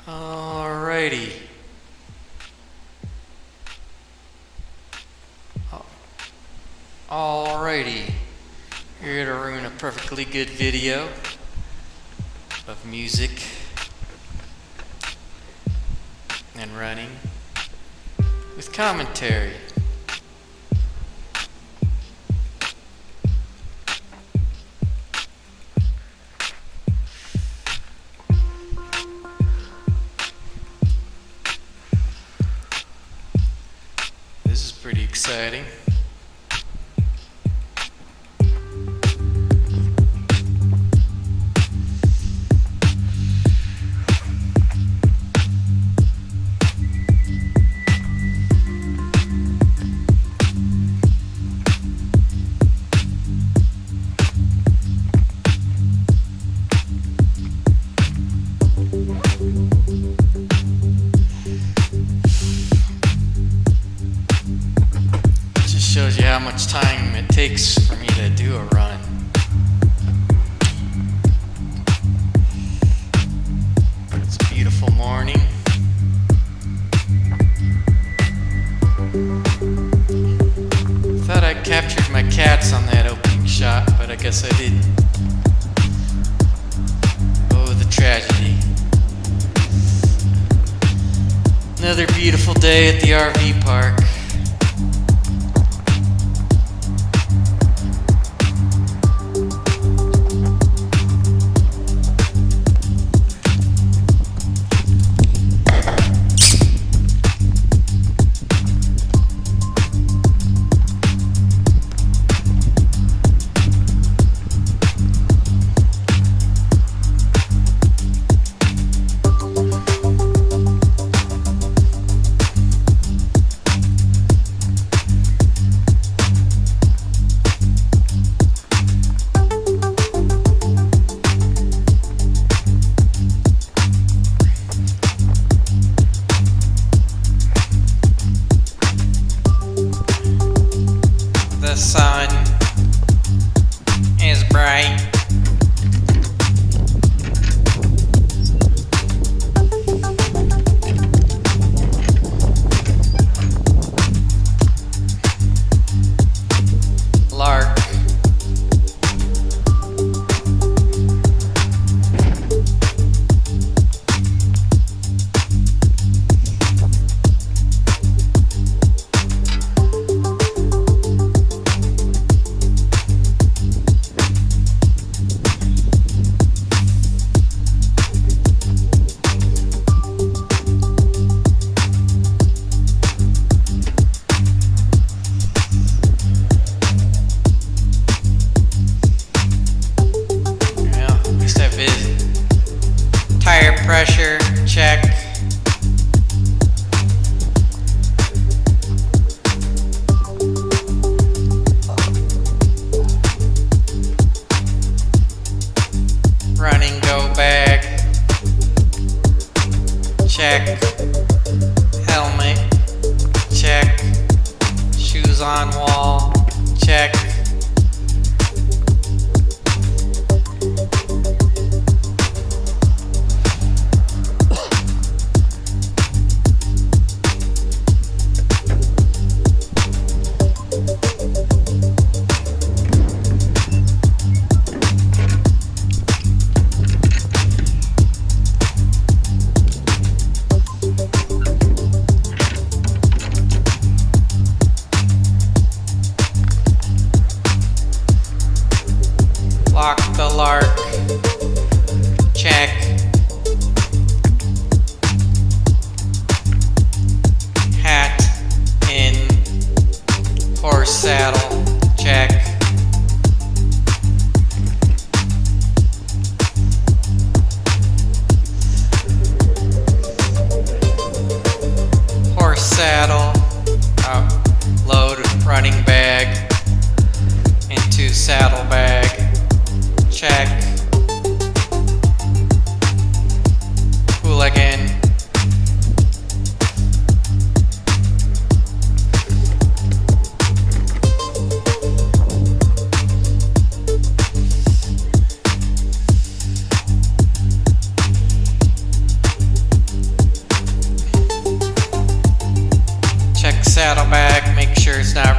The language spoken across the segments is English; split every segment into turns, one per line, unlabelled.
Alrighty. Alrighty. Here to ruin a perfectly good video of music and running with commentary. This is pretty exciting. Shows you how much time it takes for me to do a run. It's a beautiful morning. Thought I captured my cats on that opening shot, but I guess I didn't. Oh, the tragedy. Another beautiful day at the RV park. The sun is bright. Lark tire pressure check. Running go bag check. Helmet check. Shoes on wall check. Lock the lark check. Hat in horse saddle check. Horse saddle, load running bag into saddle bag check. Hooligan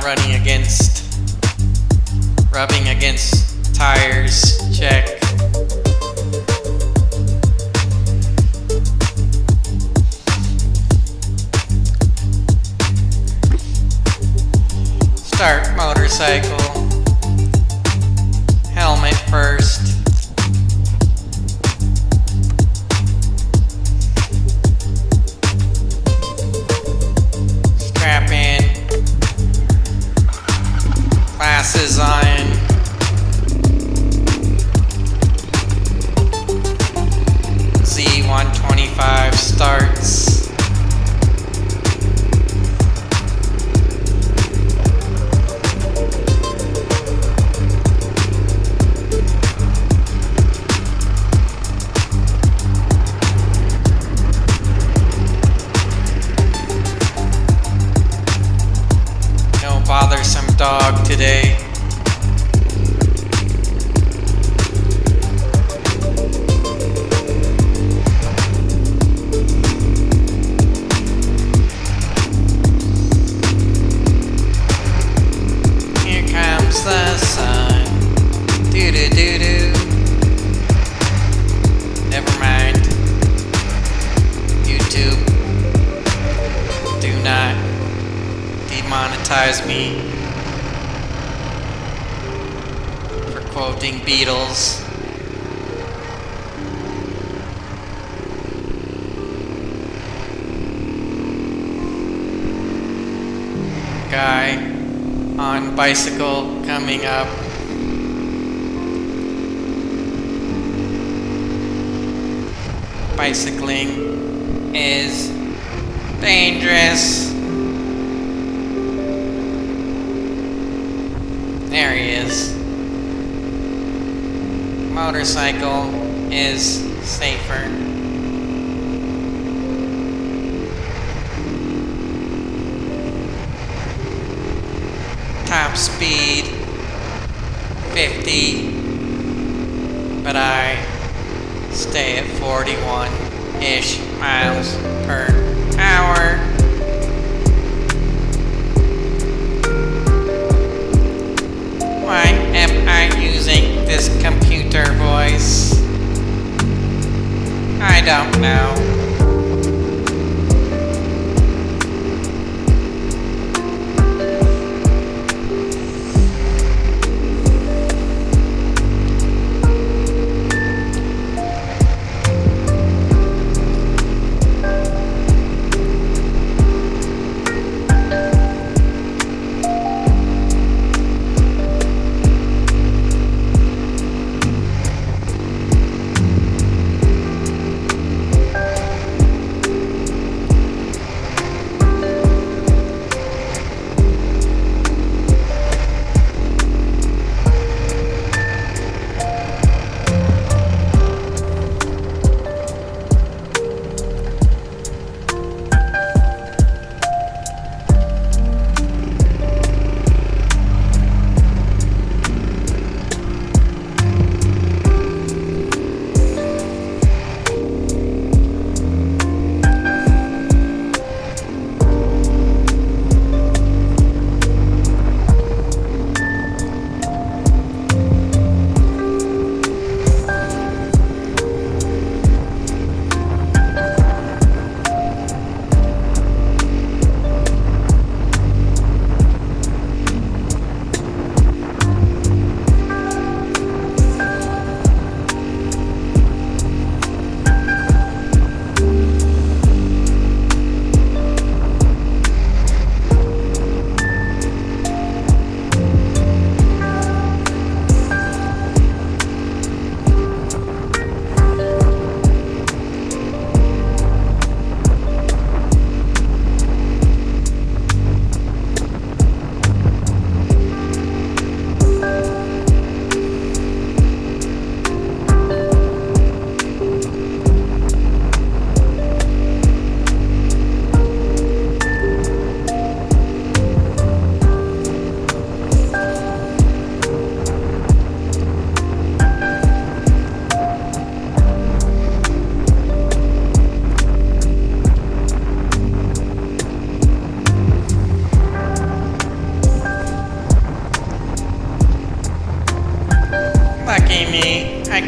rubbing against tires, check. Start motorcycle, helmet first. Strap in, glasses on. Z125 starts. No bothersome dog today. The sun. Do do do do. Never mind. YouTube, do not demonetize me for quoting Beatles. Guy on bicycle coming up. Bicycling is dangerous. There he is. Motorcycle is safer. Top speed 50, but I stay at 41-ish miles per hour. Why am I using this computer voice? I don't know.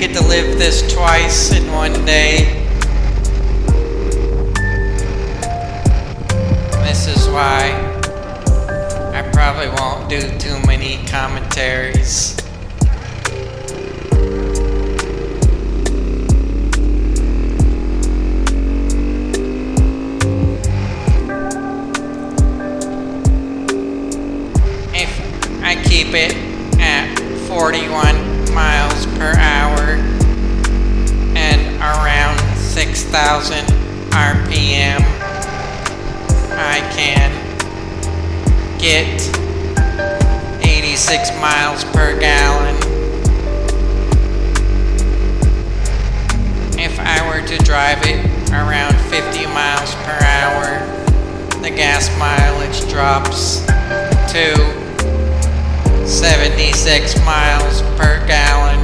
get to live this twice in one day. This is why I probably won't do too many commentaries. If I keep it at 41 miles per hour and around 6,000 RPM, I can get 86 miles per gallon. If I were to drive it around 50 miles per hour, the gas mileage drops to 76 miles per gallon.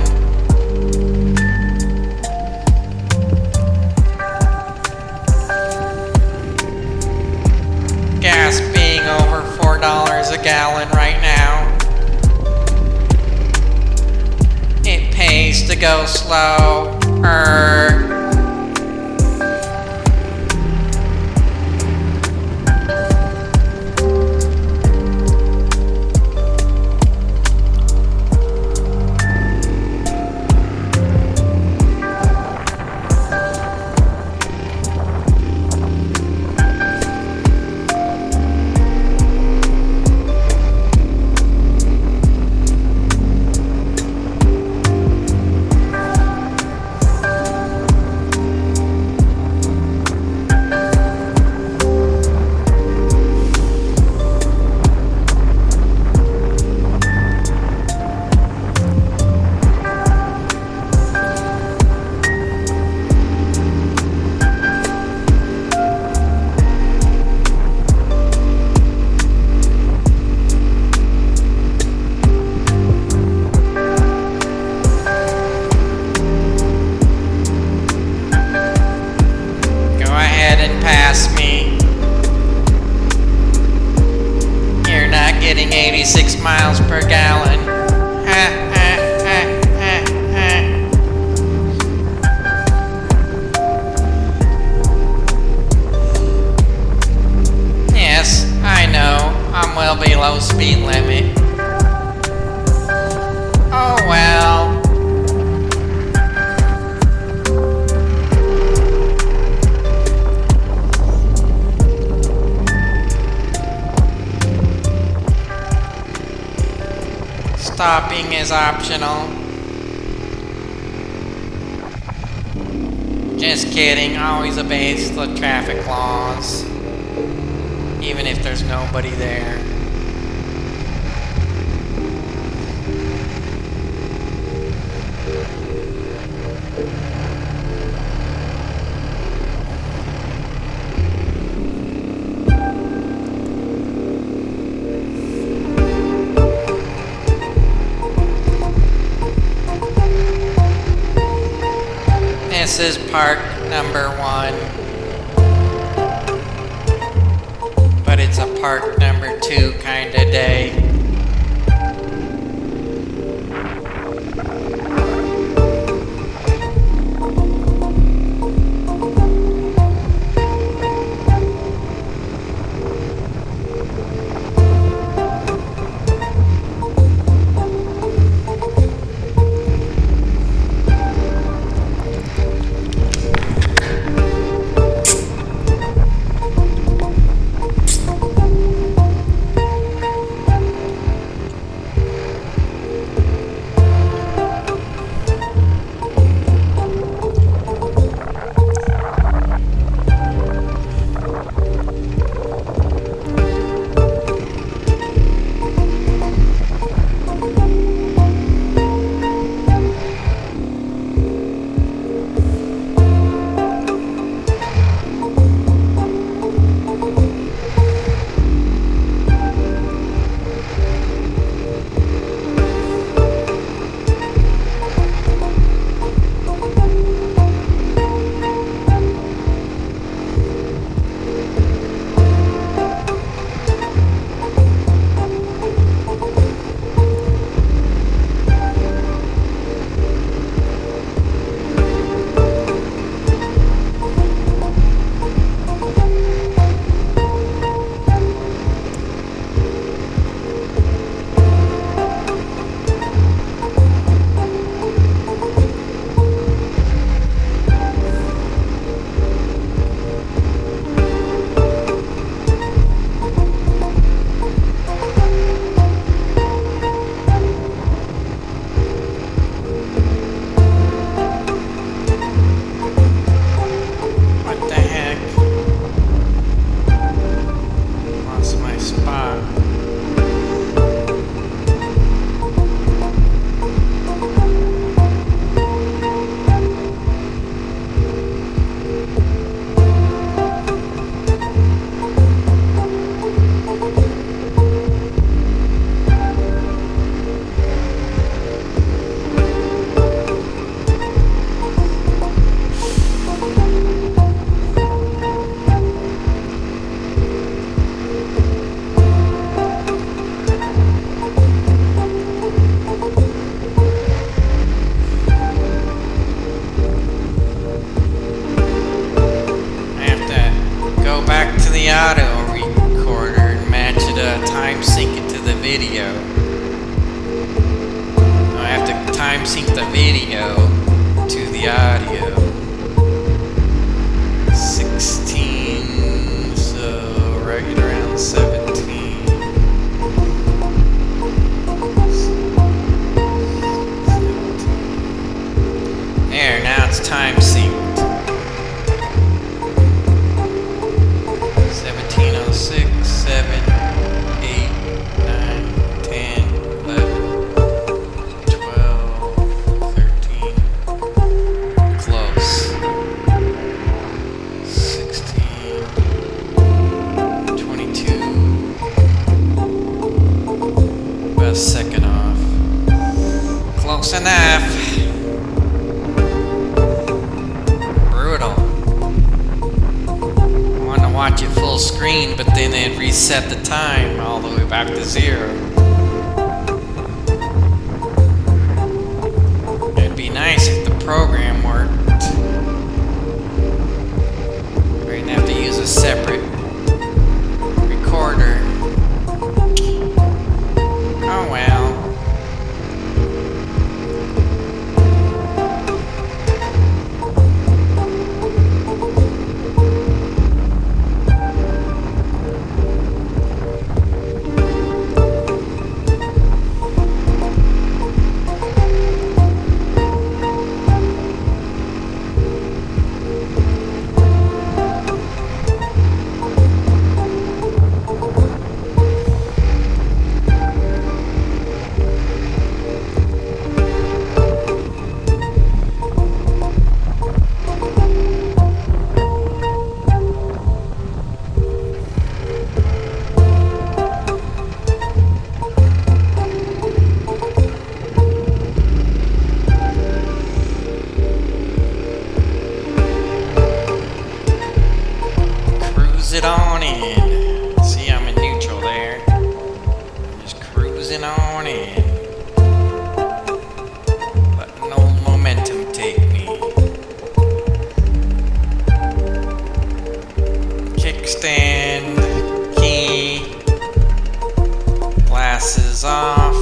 Gas being over $4 a gallon right now, it pays to go slower. Pass me. You're not getting 86 miles per gallon. Yes, I know, I'm well below speed limit. Oh well. Stopping is optional. Just kidding, always obeys the traffic laws, even if there's nobody there. This is park number 1, but it's a park number 2 kind of day. time sync it to the video. I have to time sync the video to the audio. 16, so right around 17. There, now it's time synced. 17:06, 7, 8, 9, 10, 11, 12, 13. Close. 16, 22. About a second off. Close enough. Watch it full screen, but then it reset the time all the way back to 0. It'd be nice if the program worked. We're gonna have to use a separate recorder. Oh well. It on in. See, I'm in neutral there. Just cruising on in. Letting no momentum take me. Kickstand, key, glasses off.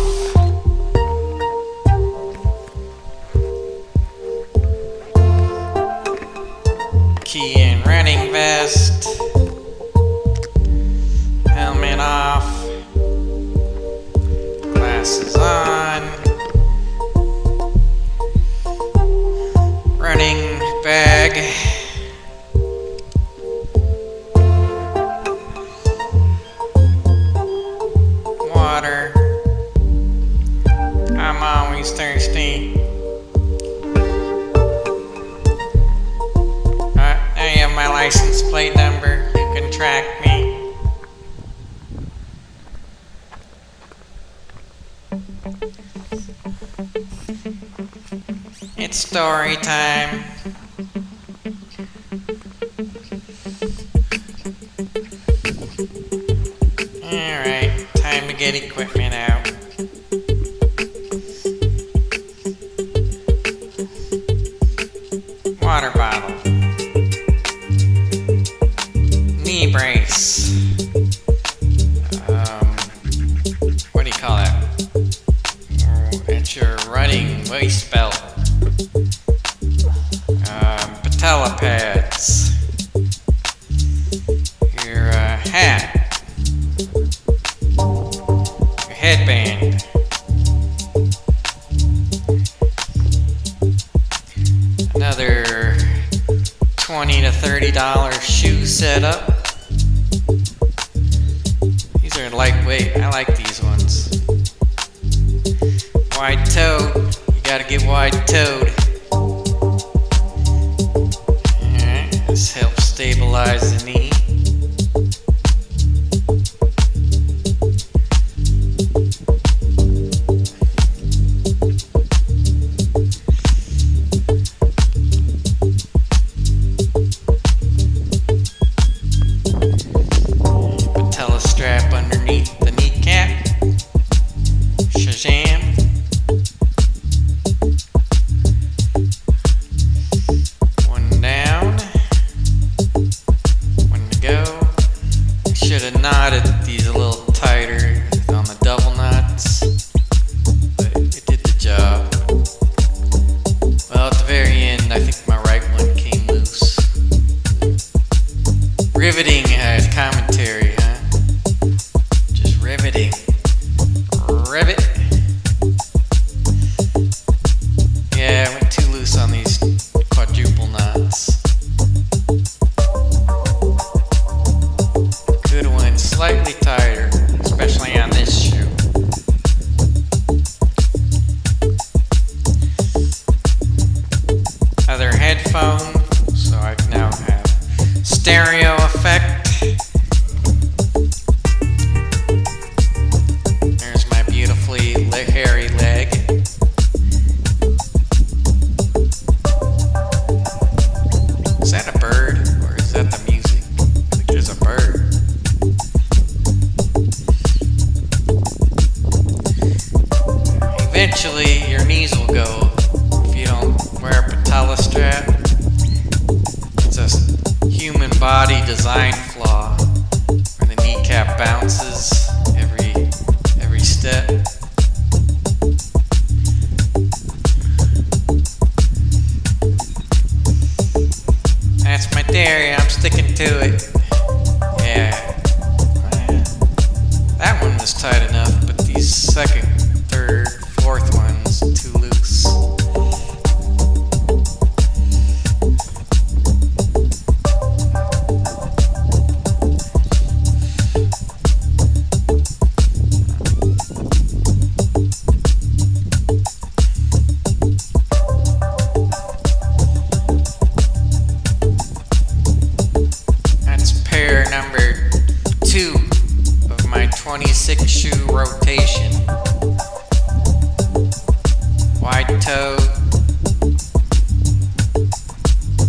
Key and running vest. Helmet off, glasses on, running bag, water, I'm always thirsty. I have my license plate number, you can track me. It's story time. Alright, time to get equipment out. Water bottle. Knee brace. What do you call that? It's your running waist belt. Patella pads. Your hat. Your headband. Another $20 to $30 shoe setup. These are lightweight. I like these ones. Wide toed. You gotta get wide toed. Alright, this helps stabilize the knee. Patella strap underneath the kneecap. Shazam. One down. One Riveting commentary, huh? Just riveting. Rivet. Yeah, I went too loose on these quadruple knots. Could have went slightly tighter, especially on this shoe. Other headphone, so I now have stereo effect. There's my beautifully hairy leg. Is that a bird or is that the music? I think there's a bird. Eventually your knees will go if you don't wear a patella strap. It's a human body design flaw where the kneecap bounces every step. That's my theory, I'm sticking to it. Yeah. That one was tight enough, but these second, third, fourth ones too loose. Number 2 of my 26 shoe rotation. Wide toe.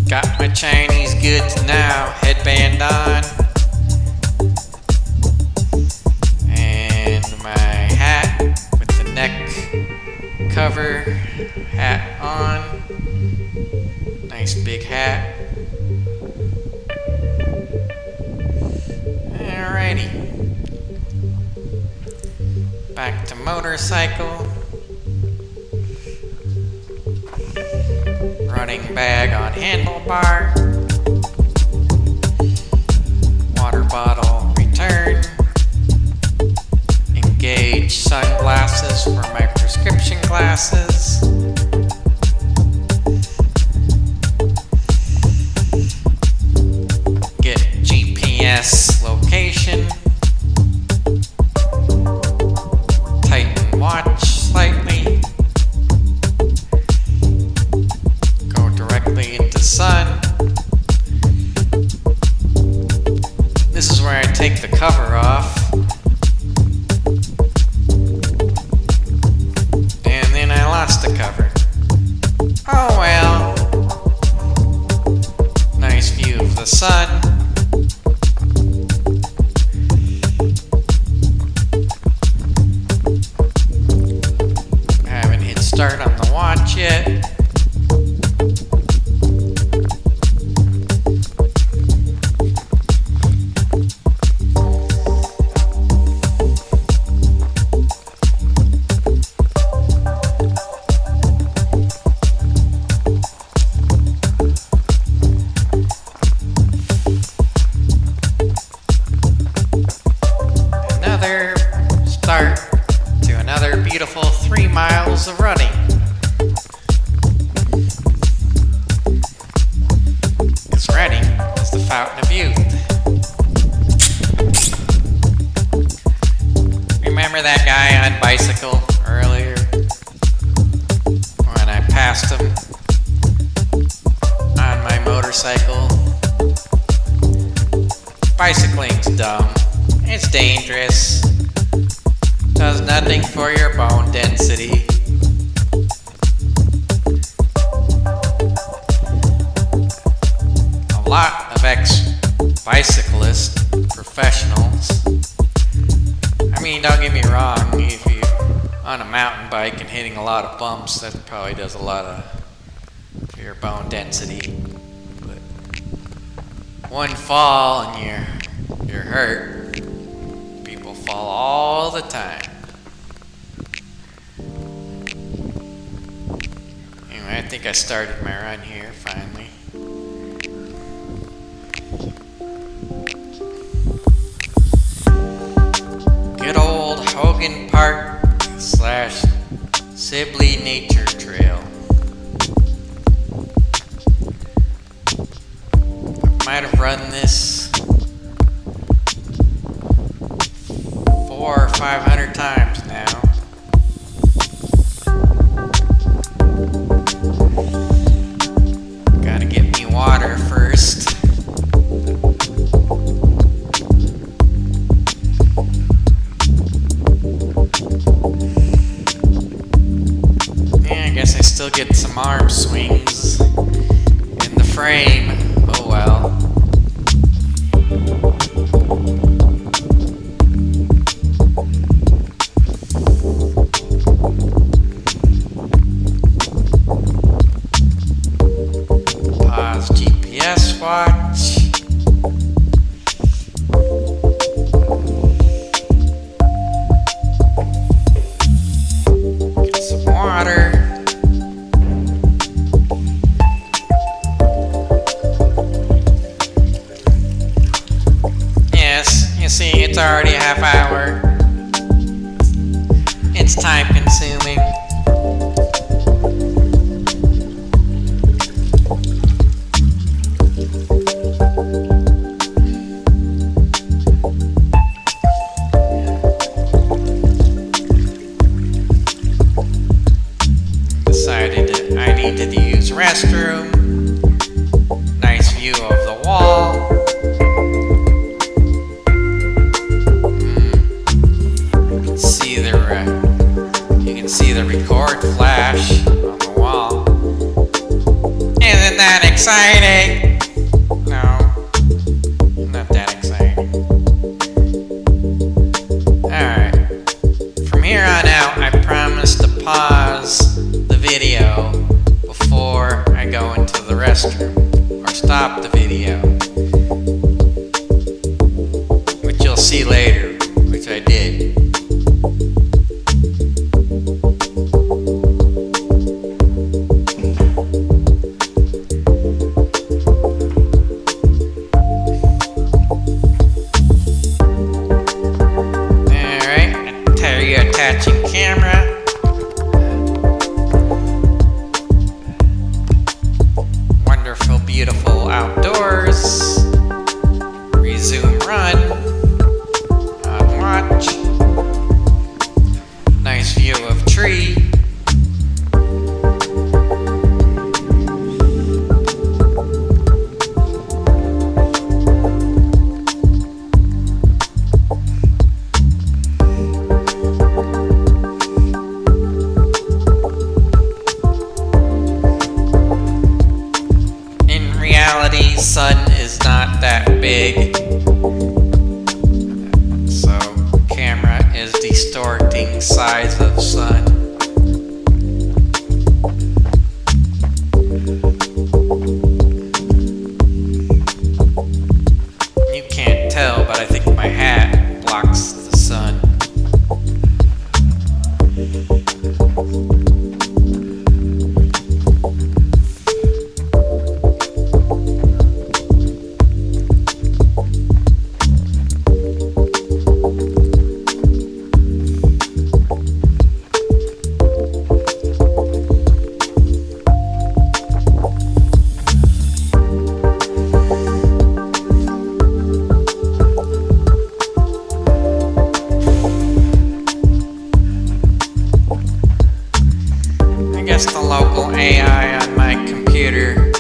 Got my Chinese goods now. Headband on. And my hat with the neck cover. Hat on. Nice big hat. Alrighty. Back to motorcycle. Running bag on handlebar. Water bottle return. Engage sunglasses for my prescription glasses. Get GPS location. Tighten watch slightly. Go directly into sun. This is where I take the cover off. And then I lost the cover. Oh well. Nice view of the sun. Start on the watch yet. Another start to another beautiful 3 miles of running. Because running is the fountain of youth. Remember that guy on bicycle earlier? When I passed him on my motorcycle? Bicycling's dumb. It's dangerous. Does nothing for your bone density. A lot of ex-bicyclists, professionals. I mean, don't get me wrong, if you're on a mountain bike and hitting a lot of bumps, that probably does a lot for your bone density. But one fall and you're hurt. People fall all the time. Anyway, I think I started my run here finally. Hogan Park slash Sibley Nature Trail. Might have run this 400 or 500 times now. Gotta get me water first. Yeah, I guess I still get some arm swings in the frame. Oh well. Pause GPS watch. Get some water. Yes, you see, it's already a half hour. It's time consuming. Decided that I needed to use restroom. Nice view of the wall. You can see the record flash on the wall. Isn't that exciting? No, not that exciting. Alright. From here on out, I promise to pause the video before I go into the restroom, or stop the video, which you'll see later, which I did. Attaching camera. Wonderful, beautiful outdoors. Resume run. On watch. Nice view of tree. Sun is not that big, so camera is distorting size of sun. You can't tell, but I think my hat blocks the sun. The local AI on my computer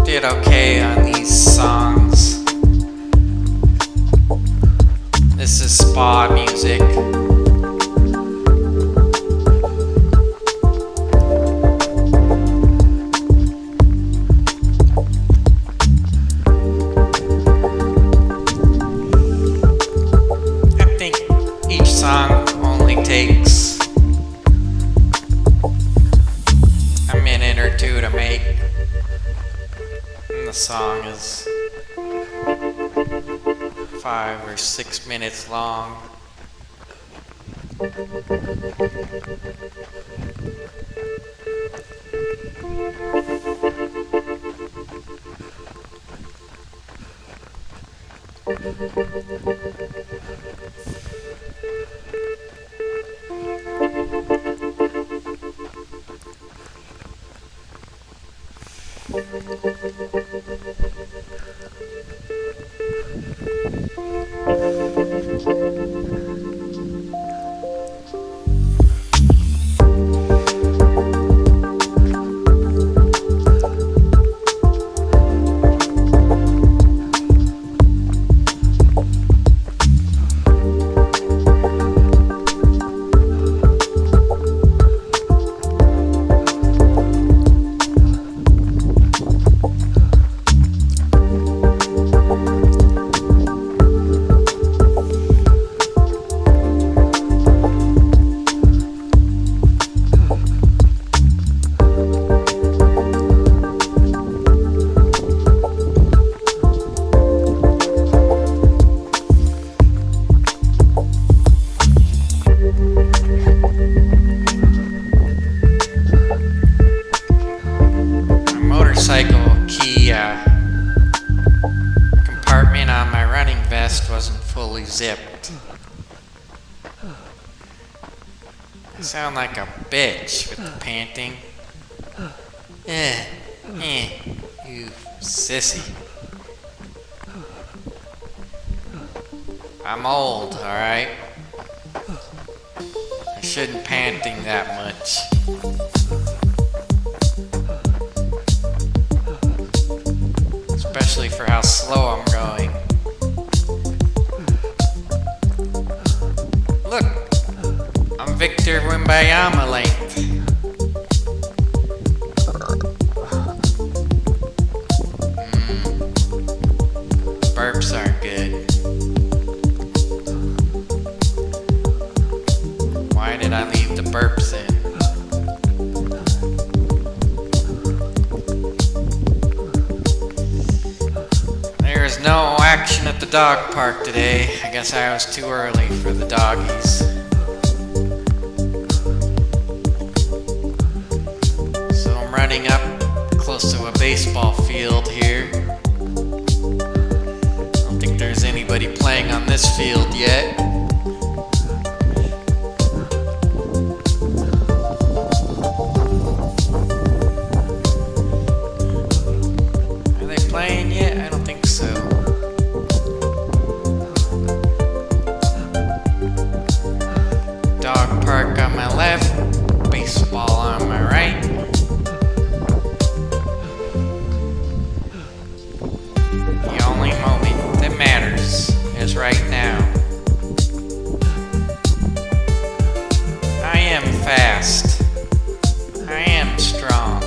did okay on these songs. This is spa music. I think each song only takes a minute or two to make, and the song is 5 or 6 minutes long. Motorcycle key compartment on my running vest wasn't fully zipped. I sound like a bitch with the panting. You sissy. I'm old, alright? I shouldn't panting that much. Especially for how slow I'm going. Look, I'm Victor Wimbayama length. Burps aren't good. Why did I leave the burps in? There's no action at the dog park today. I guess I was too early for the doggies. So I'm running up close to a baseball field here. I don't think there's anybody playing on this field yet. Are they playing yet? I don't think so. Dog park on my left, baseball on my right. The only moment that matters is right now. I am fast. I am strong.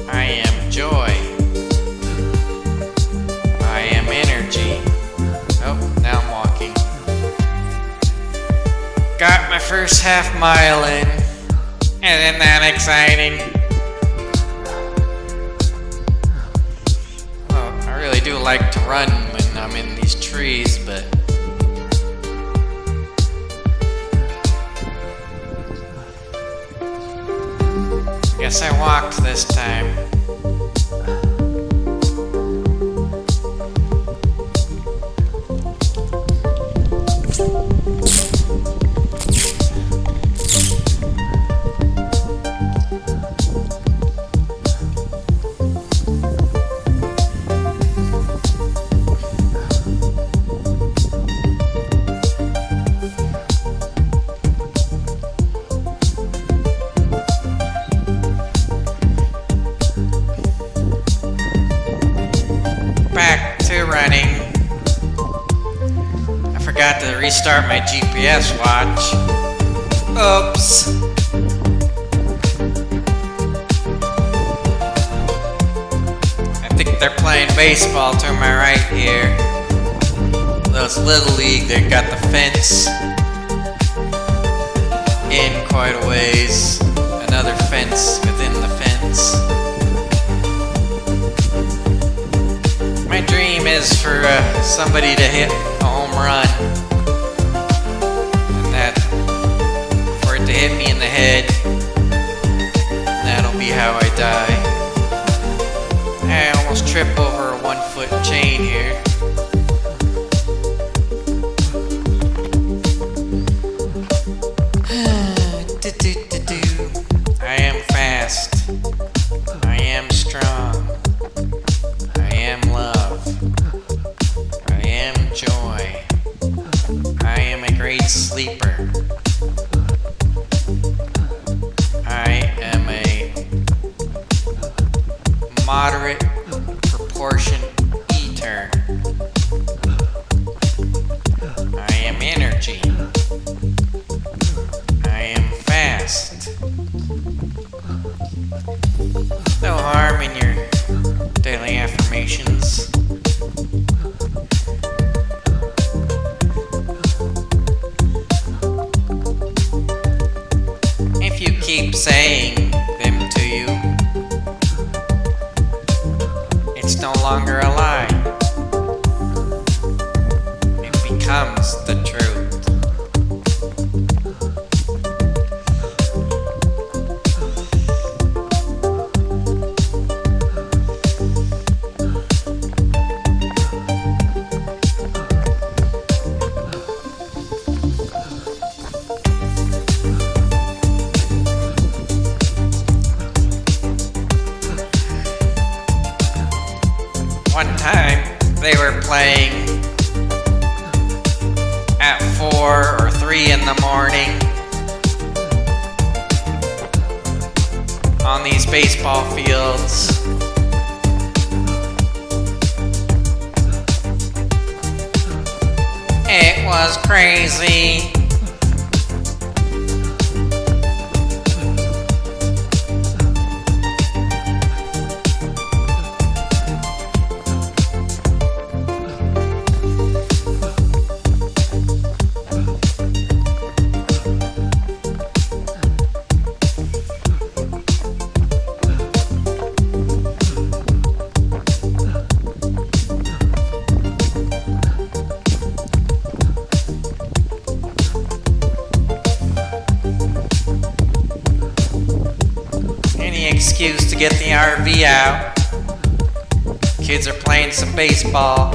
I am joy. I am energy. Oh, now I'm walking. Got my first half mile in. Isn't that exciting? Well, I really do like to run when I'm in these trees, but guess I walked this time. Back to running. I forgot to restart my GPS watch. Oops. I think they're playing baseball to my right here. Those Little League, they got the fence in quite a ways. Another fence within the fence. My dream is for somebody to hit a home run, and that for it to hit me in the head. That'll be how I die. I almost trip over a 1-foot chain here. sleeper. I am a moderate proportion eater. I am energy. I am fast. No harm in your daily affirmations. If you keep saying them to you, it's no longer a lie. It becomes the truth. One time, they were playing at 4 or 3 in the morning on these baseball fields. It was crazy. Excuse to get the RV out. Kids are playing some baseball.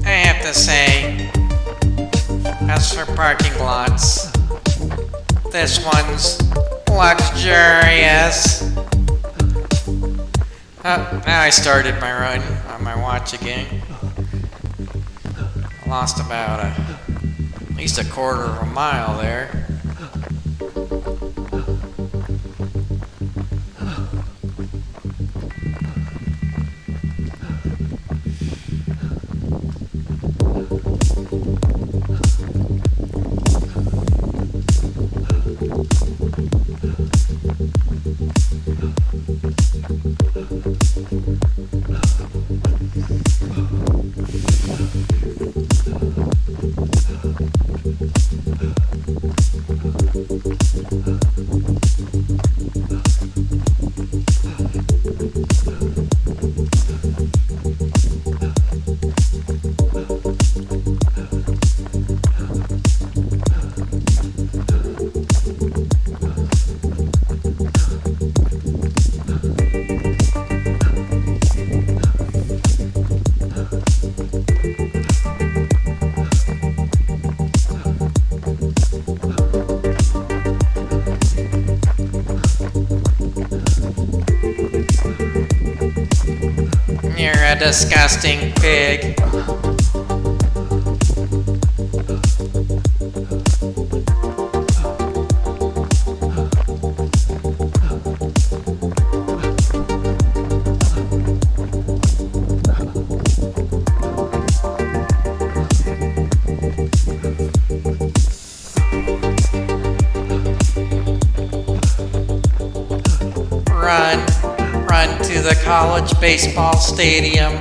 I have to say, as for parking lots, this one's luxurious. Now I started my run on my watch again. I lost about at least a quarter of a mile there. You're a disgusting pig. Run to the college baseball stadium.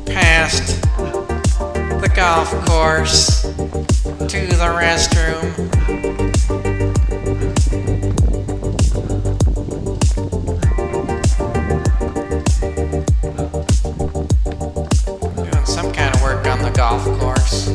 Past the golf course to the restroom. Doing some kind of work on the golf course.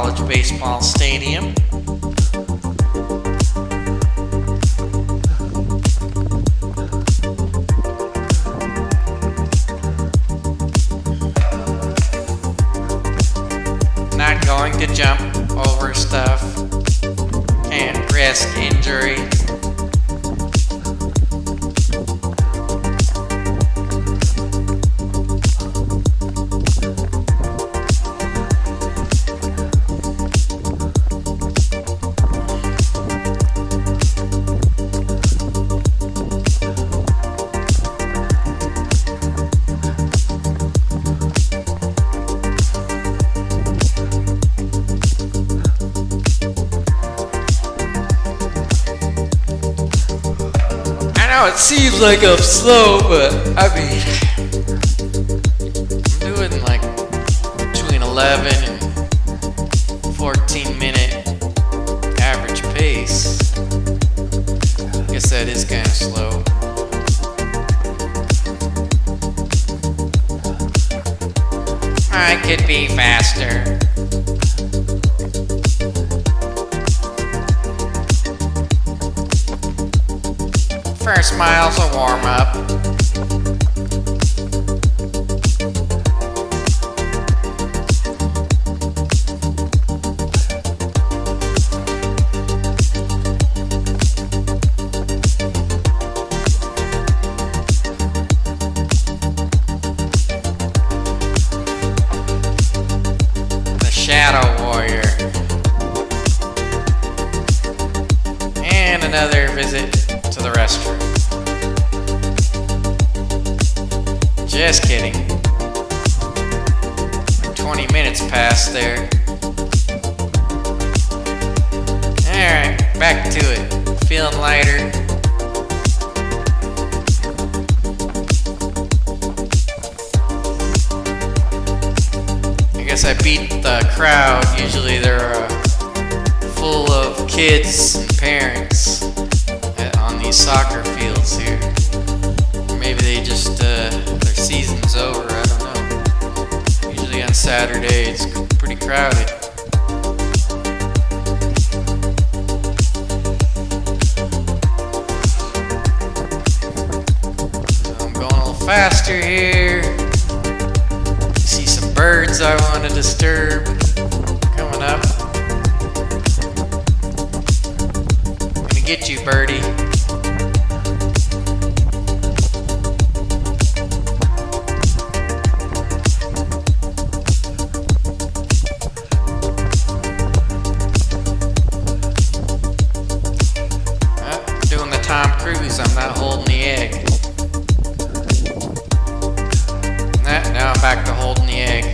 college baseball stadium. Not going to jump over stuff. Can't risk injury. I know it seems like I'm slow, but I mean, I'm doing like between 11 and 14-minute average pace. I guess that is kind of slow. I could be faster. First mile's a warm-up. The Shadow Warrior. And another visit to the restroom. Just kidding. 20 minutes past there. Alright, back to it. Feeling lighter. I guess I beat the crowd. Usually they're full of kids and parents on these soccer fields here. Maybe they just, their season's over, I don't know. Usually on Saturday it's pretty crowded. So I'm going a little faster here. See some birds I want to disturb coming up. I'm gonna get you, birdie. Tom Cruise, I'm not holding the egg. Now I'm back to holding the egg.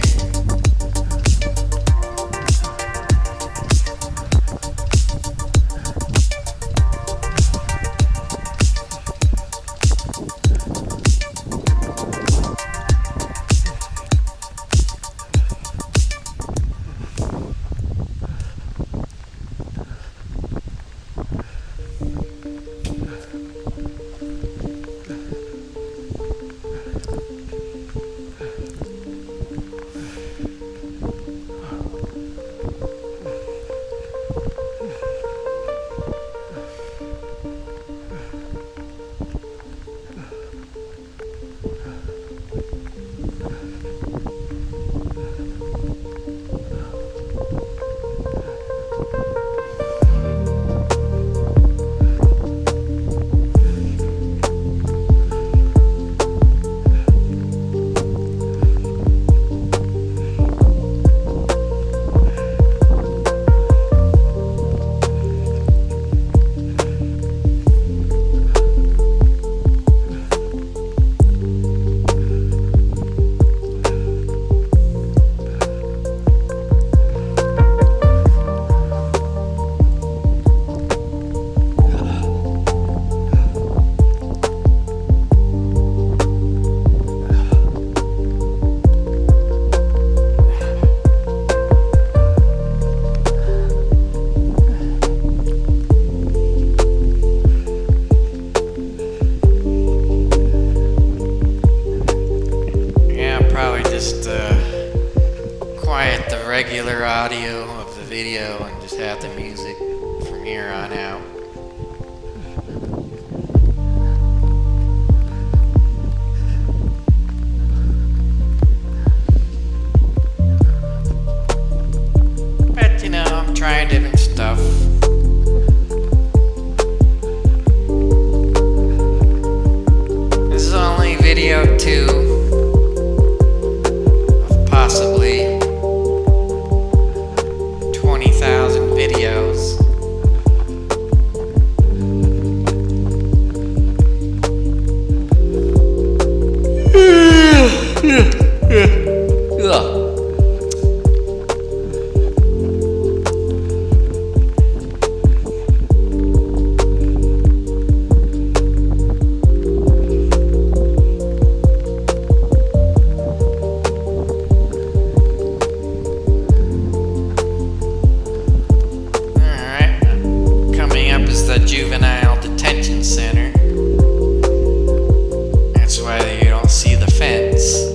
video and just have the music from here on out. But you know, I'm trying different stuff. This is only video 2 of possibly 20,000 videos. Ugh. The juvenile detention center. That's why you don't see the fence.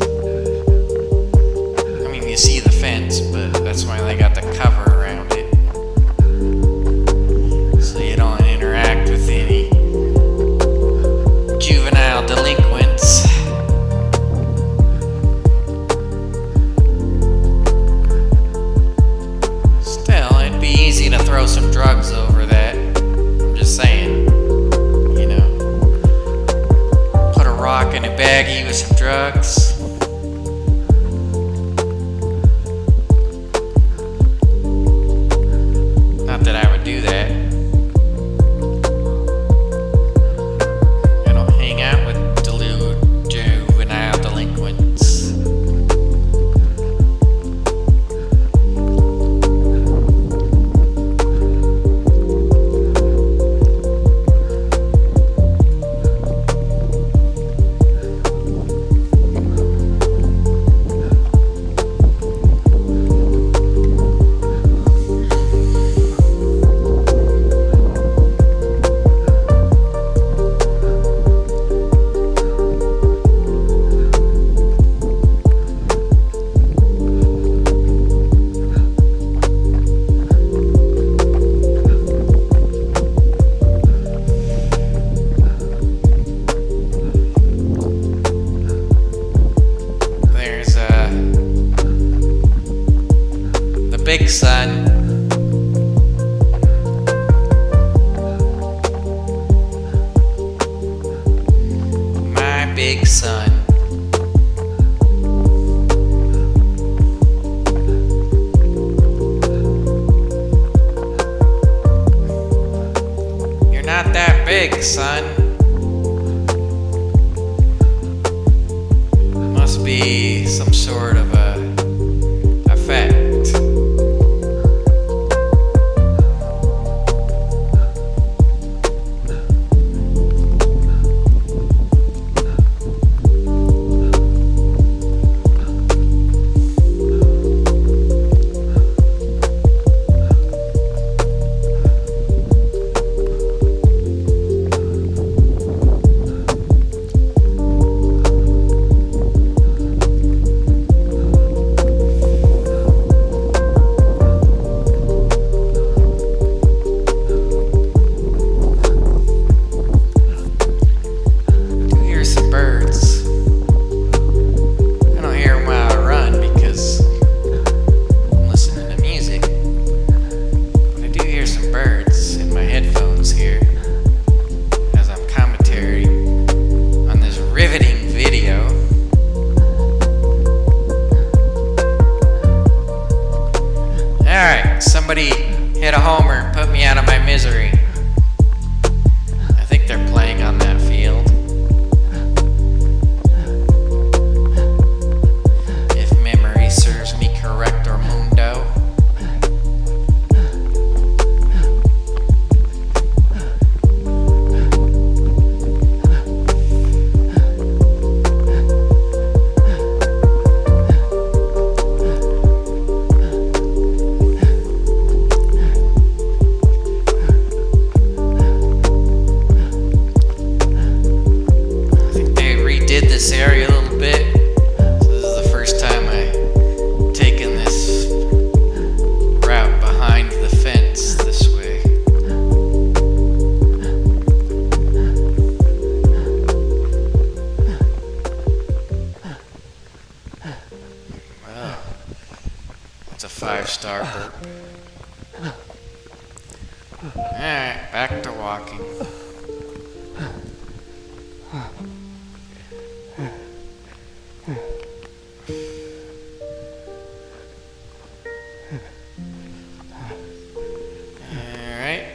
I mean, you see the fence, but that's why they got the cover around it, so you don't interact with any juvenile delinquents. Still, it'd be easy to throw some drugs over that. Saying, you know, put a rock in a baggie with some drugs. Not that I would do that. I don't hang out with juvenile delinquents. Big son. My big son. You're not that big, son. Must be some sort of a effect. Somebody hit a homer and put me out of my misery. I think they're playing on that field. If memory serves me correct, or mundo. Alright, back to walking. Alright.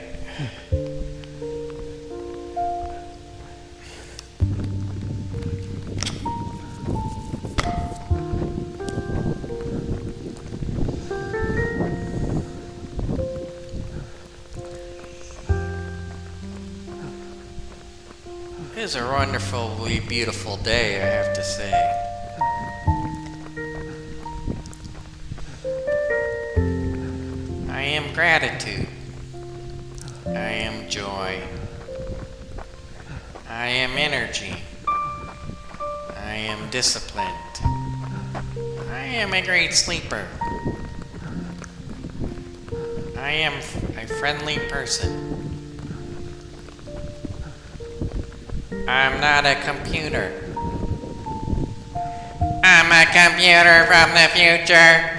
It is a wonderfully beautiful day, I have to say. I am gratitude. I am joy. I am energy. I am disciplined. I am a great sleeper. I am a friendly person. I'm not a computer. I'm a computer from the future.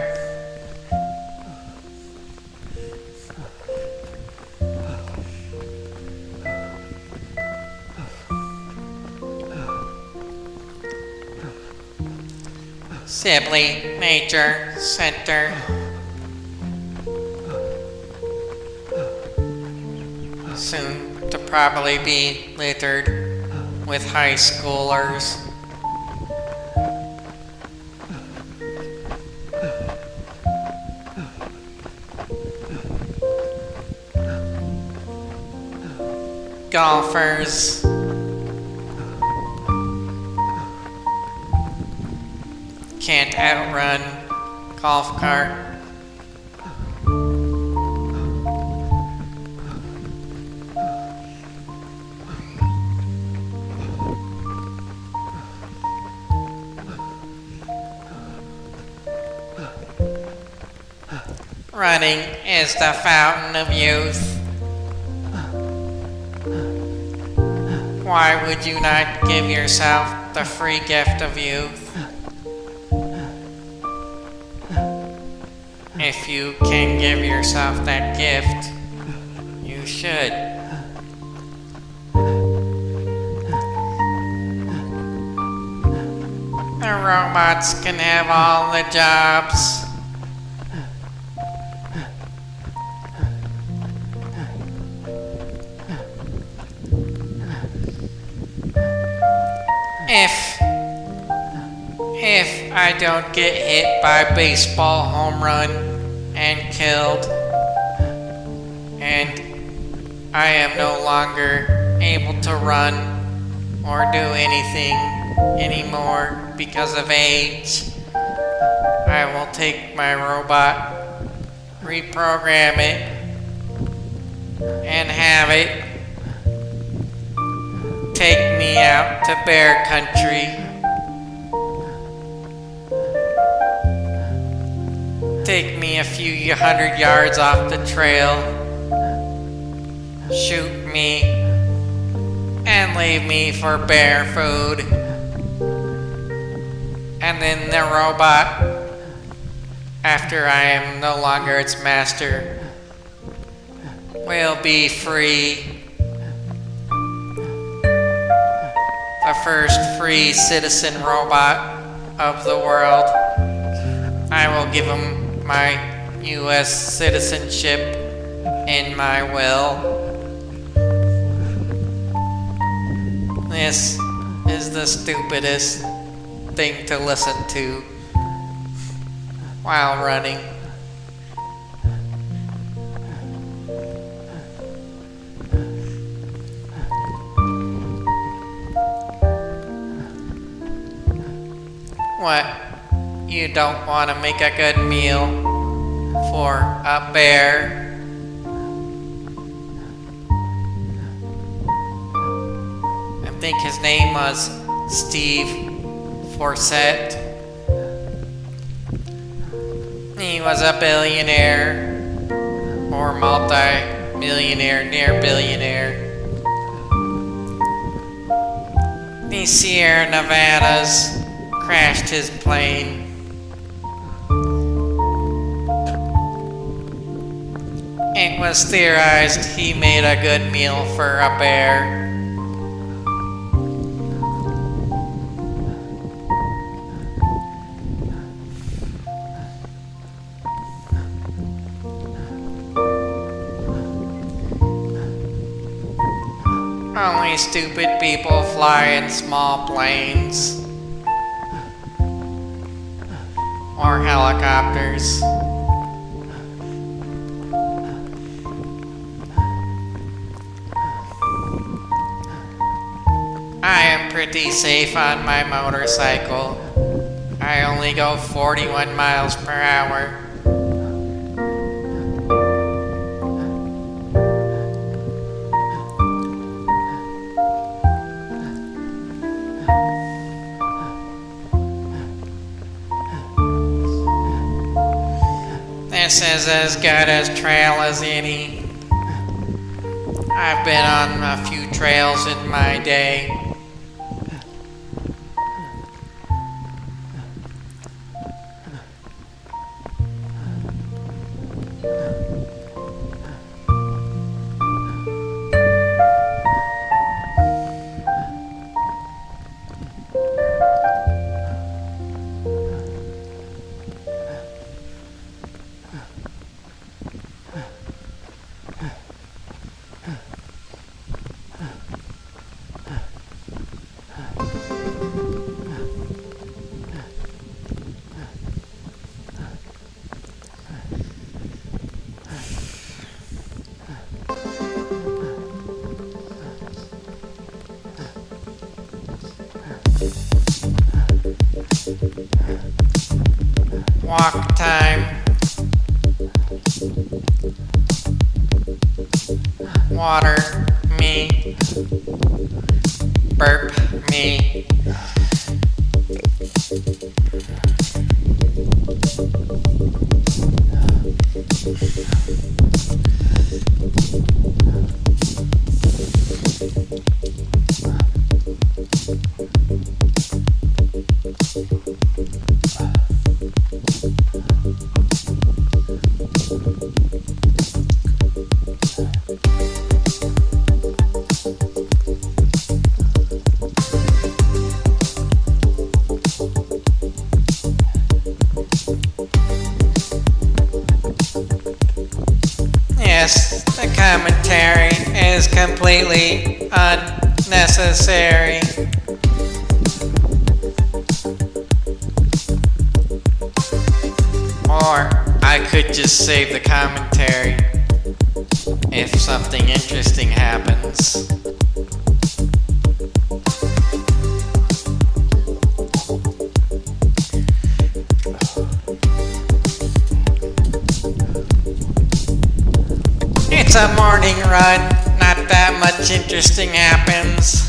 Sibley, nature, center. Soon to probably be littered with high schoolers. Golfers. Can't outrun golf cart. Running is the fountain of youth. Why would you not give yourself the free gift of youth? If you can give yourself that gift, you should. The robots can have all the jobs. If I don't get hit by a baseball home run and killed, and I am no longer able to run or do anything anymore because of age, I will take my robot, reprogram it, and have it take me out to bear country. Take me a few hundred yards off the trail, shoot me, and leave me for bear food. And then the robot, after I am no longer its master, will be free. The first free citizen robot of the world. I will give him my U.S. citizenship in my will. This is the stupidest thing to listen to while running. What? You don't want to make a good meal for a bear? I think his name was Steve Forsett. He was a billionaire or multi-millionaire, near billionaire. The Sierra Nevadas crashed his plane. It was theorized he made a good meal for a bear. Only stupid people fly in small planes or helicopters. I am pretty safe on my motorcycle. I only go 41 miles per hour. This is as good a trail as any. I've been on a few trails in my day. Walk time. Water me. Burp me. Yes, the commentary is completely unnecessary. Or I could just save the commentary if something interesting happens. It's a morning run, not that much interesting happens.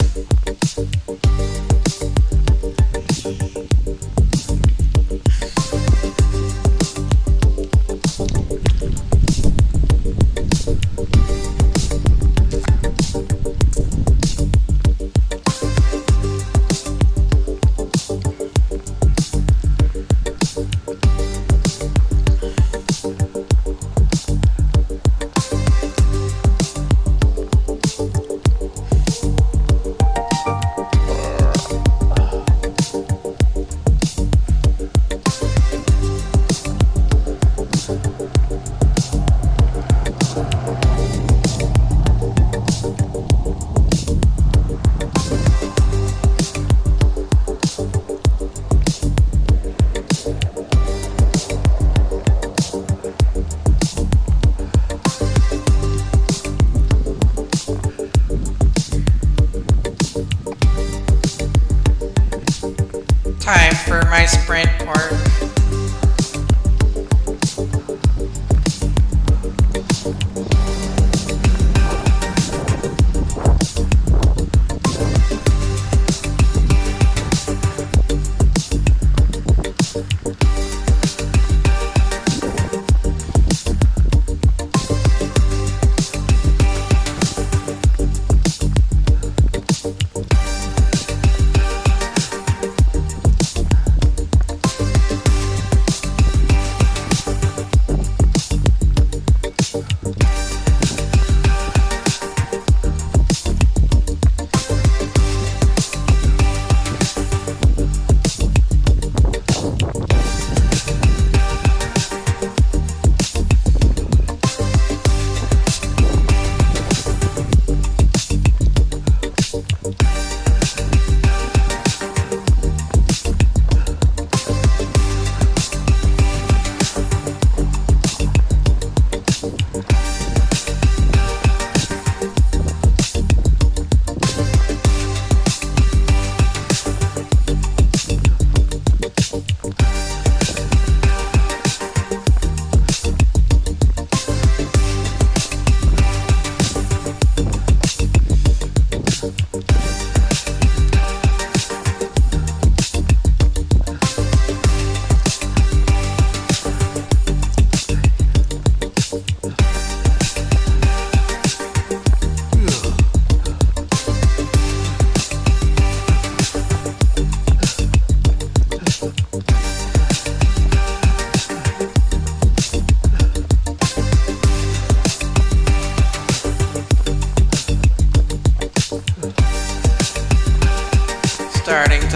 Time for my sprint work.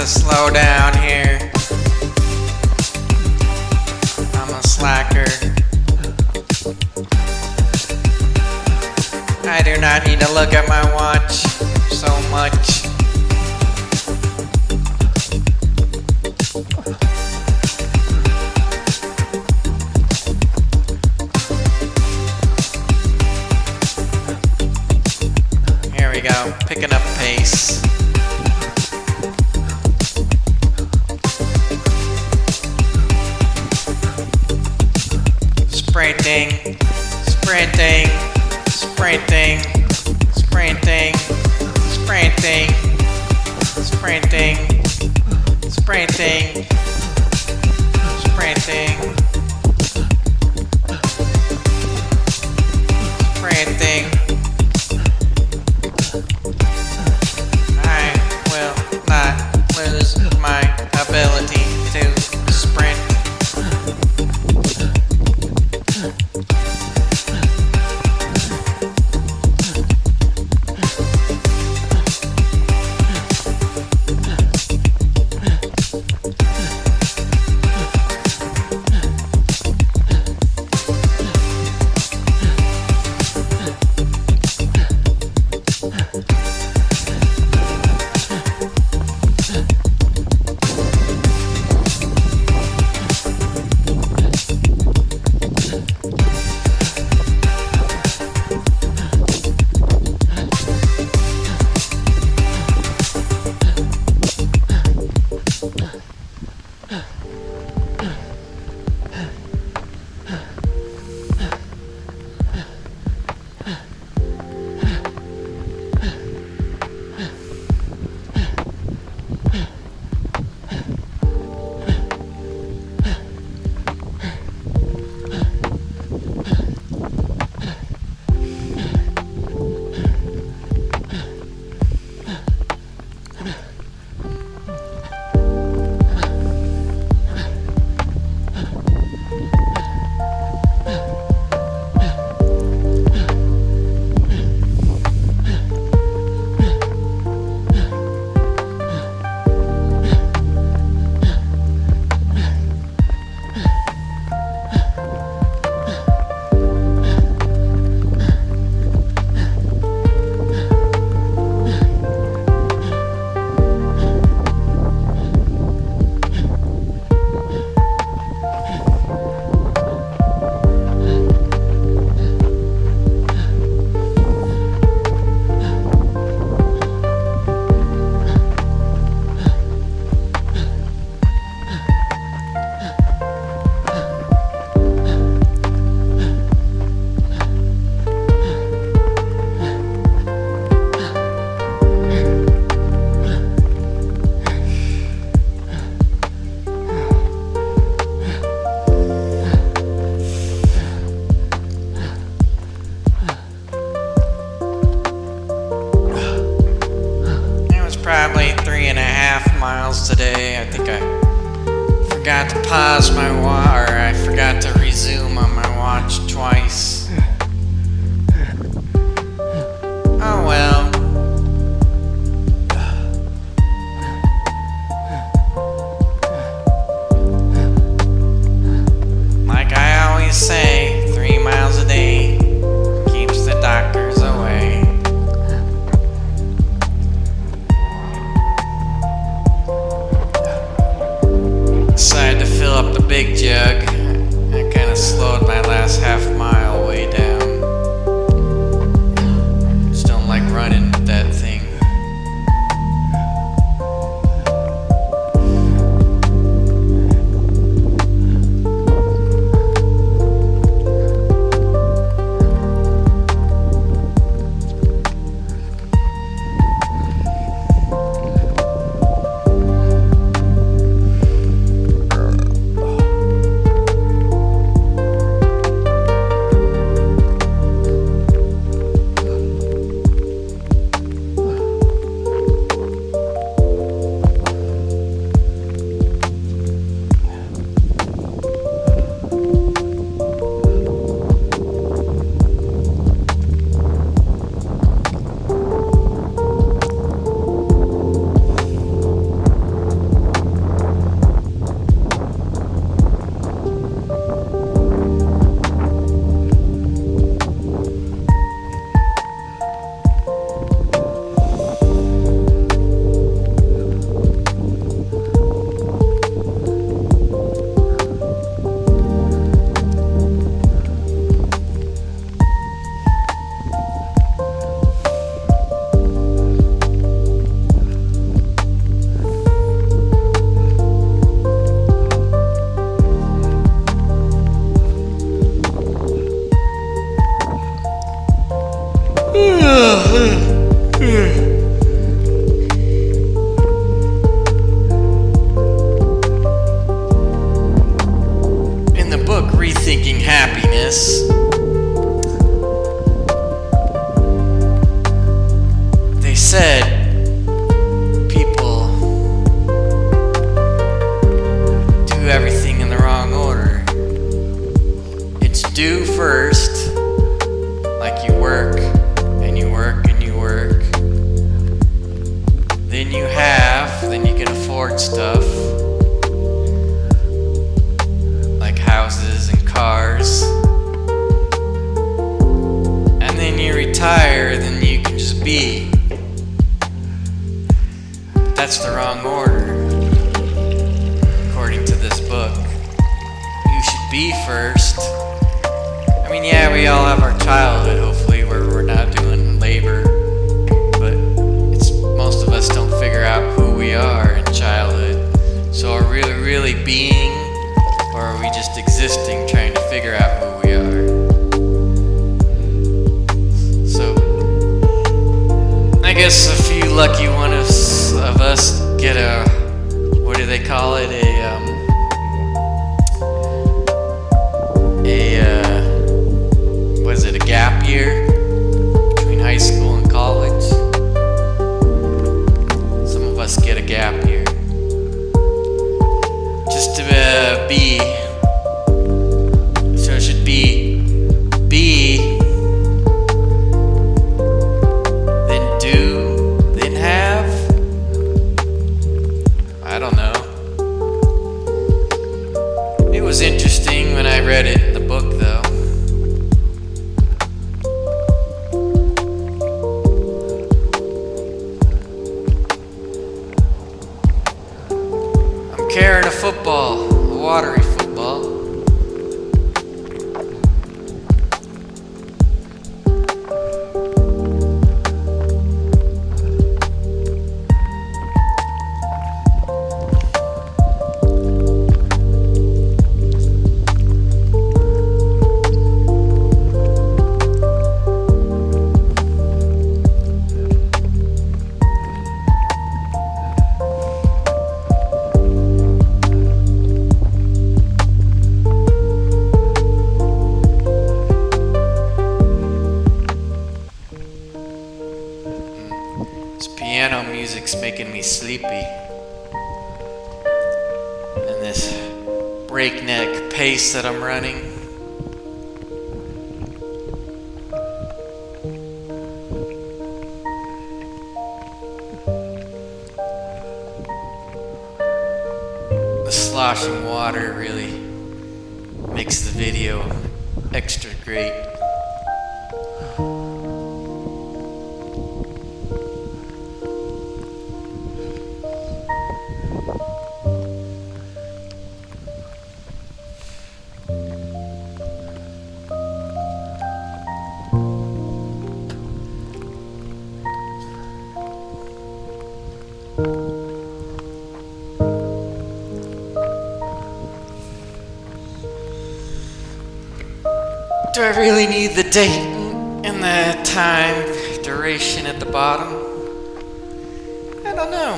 to slow down here. I'm a slacker. I do not need to look at my watch so much. Here we go, picking up pace. Sprinting, sprinting, sprinting, sprinting, sprinting, sprinting, sprinting, sprinting, sprinting. I will not lose my ability to sprint. Probably 3.5 miles today. I think I forgot to pause my watch, or I forgot to resume on my watch twice. Oh well. Like I always say, 3 miles a day keeps the doctors away. Decided to fill up the big jug. I kind of slowed my last half mile way In the book Rethinking Happiness, they said people do everything in the wrong order. It's do first, like you work and you work and you work. Then you have, then you can afford stuff like houses and cars. And then you retire, then you can just be. That's the wrong order, according to this book. You should be first. I mean, yeah, we all have our childhood, hopefully, where we're not doing labor. But most of us don't figure out who we are in childhood. So are we really being, or are we just existing, trying to figure out who we are? So, I guess a few lucky ones of us get a, what do they call it, what is it, a gap year between high school and college. Some of us get a gap year just to be. So it should be then do, then have. I don't know. It was interesting when I read it in the book, though. I'm carrying a football, a watery football. This piano music's making me sleepy. And this breakneck pace that I'm running. The sloshing water really makes the video extra great. Do I really need the date and the time duration at the bottom? I don't know.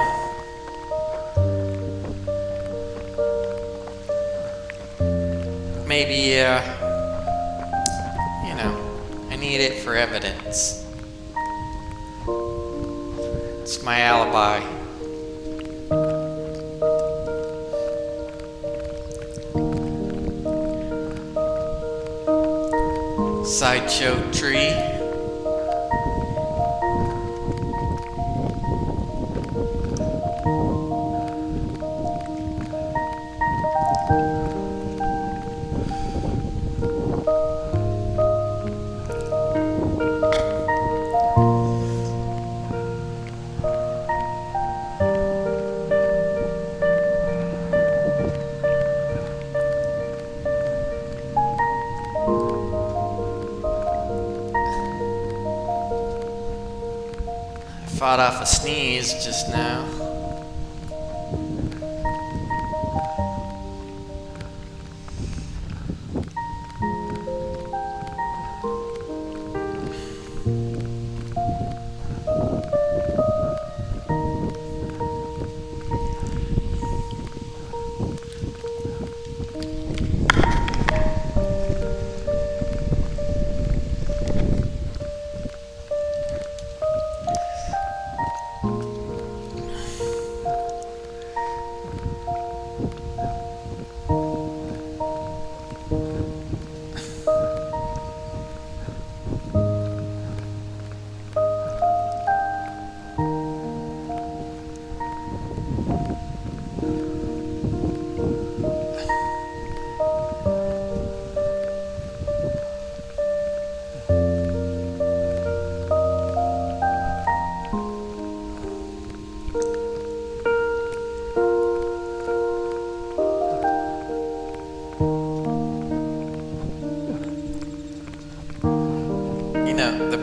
Maybe, I need it for evidence. It's my alibi. Sideshow tree. Fought off a sneeze just now.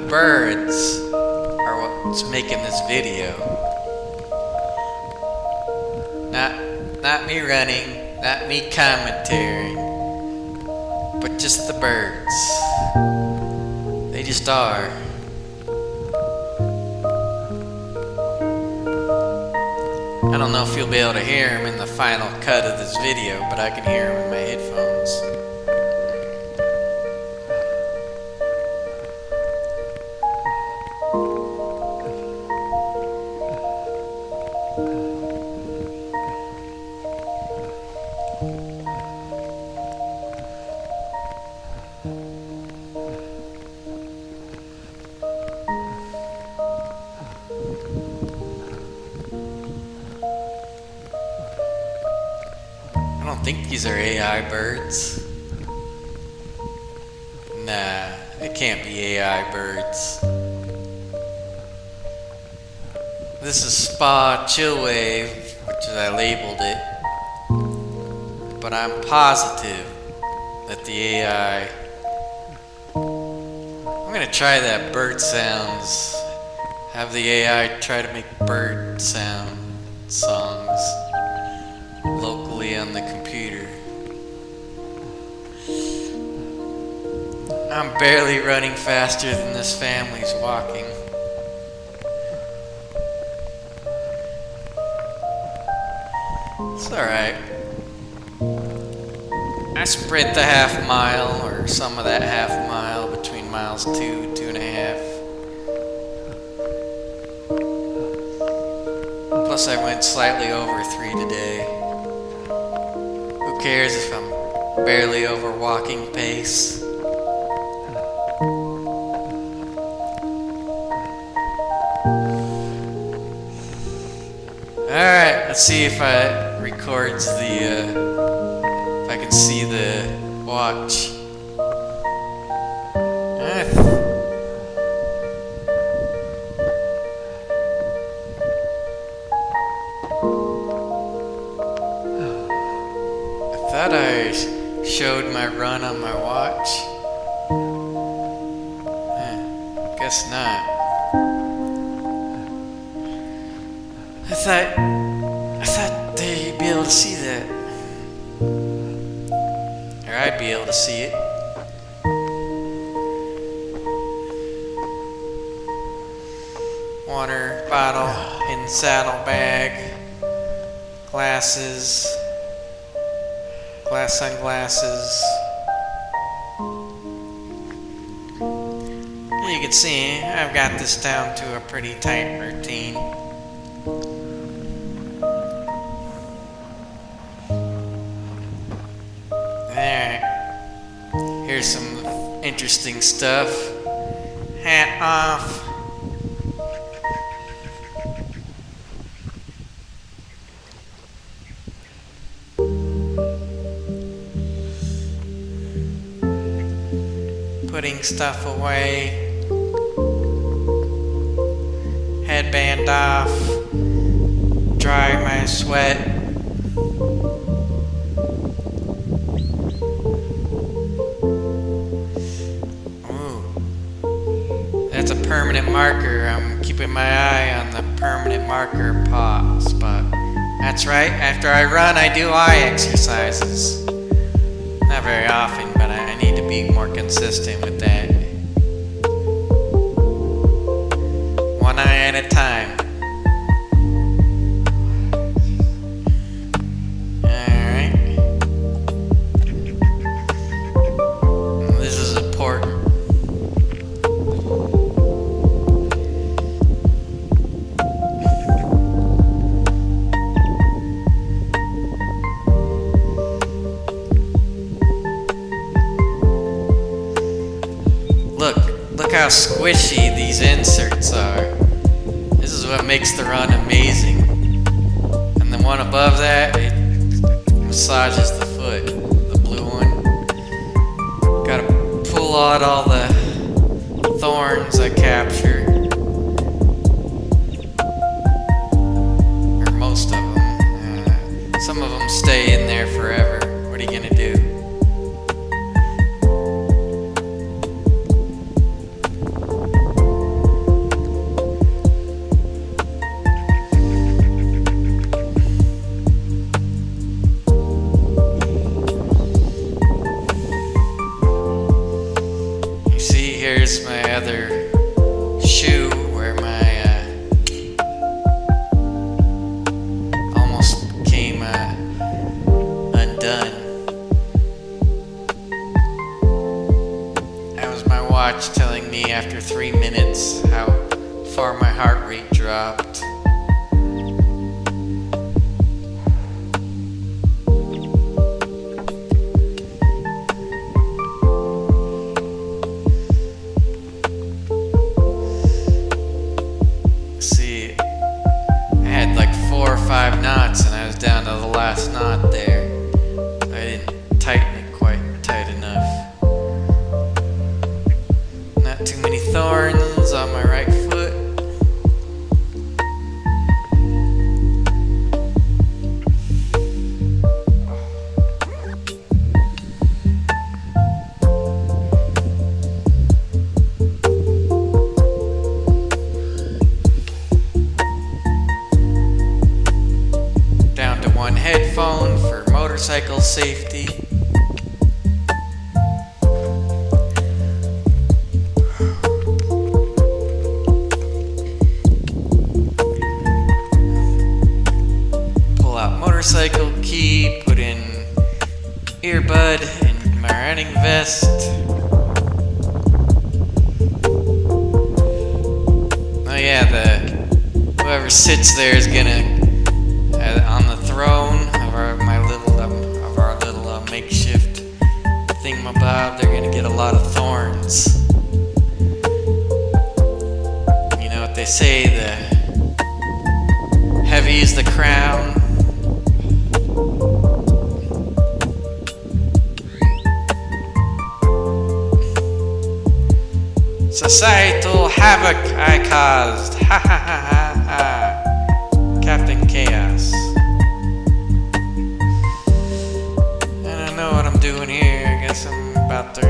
birds are what's making this video. Not me running, not me commentating, but just the birds. They just are. I don't know if you'll be able to hear them in the final cut of this video, but I can hear them in my headphones. I don't think these are AI birds. Nah, it can't be AI birds. This is Spa Chillwave, which is I labeled it. But I'm positive that the AI... I'm gonna try that bird sounds. Have the AI try to make bird sound songs locally on the computer. I'm barely running faster than this family's walking. It's alright. I sprint the half mile, or some of that half mile, between miles 2.5. Plus I went slightly over 3 today. Who cares if I'm barely over walking pace? Alright, let's see if it records if I can see the watch. I thought I showed my run on my watch. Guess not. I thought they'd be able to see that. Or I'd be able to see it. Water bottle in saddlebag. Glasses. Sunglasses. You can see I've got this down to a pretty tight routine. Alright. Here's some interesting stuff. Hat off. Putting stuff away. Headband off. Dry my sweat. Ooh. That's a permanent marker. I'm keeping my eye on the permanent marker spot. That's right. After I run, I do eye exercises. Not very often, but I need to be more consistent with that. One eye at a time. Alright. This is important. Look how squishy these inserts are. This is what makes the run amazing. And the one above that, it massages the foot. The blue one. Gotta pull out all the thorns I captured. Or most of them. Some of them stay in there forever. What are you gonna do? other shoe where my almost came undone. That was my watch telling me after 3 minutes how far my heart rate dropped. See, I had like 4 or 5 knots and I was down to the last knot there. I didn't tighten it quite tight enough. Not too many thorns on my right foot. Down to one headphone for motorcycle safety. Pull out motorcycle key, put in earbud and my running vest. Oh yeah, whoever sits there is gonna on the throne of our little makeshift thingamabob. They're gonna get a lot of thorns. You know what they say, the heavy is the crown. Societal havoc I caused. Ha ha ha ha ha. Captain Chaos. I don't know what I'm doing here. I guess I'm about to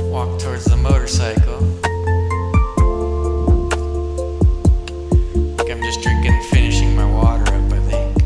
walk towards the motorcycle. I think I'm just finishing my water up, I think.